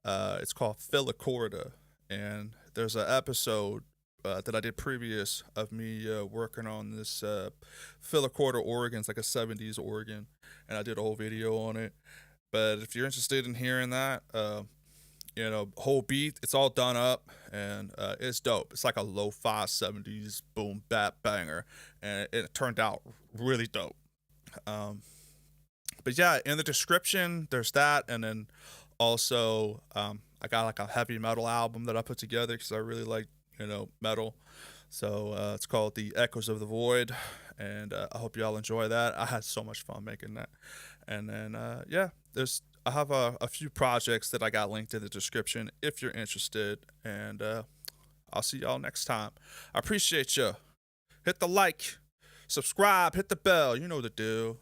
S1: It's called Filicorda, and there's an episode that I did previous of me working on this Filicorda organ. It's like a 70s organ, and I did a whole video on it. But if you're interested in hearing that, whole beat, it's all done up, and it's dope. It's like a lo-fi 70s boom bap banger, and it turned out really dope. But yeah, in the description, there's that, and then also, I got like a heavy metal album that I put together because I really like, metal. So it's called The Echoes of the Void, and I hope y'all enjoy that. I had so much fun making that. And then, I have a few projects that I got linked in the description if you're interested. And I'll see y'all next time. I appreciate you. Hit the like, subscribe, hit the bell. You know the deal.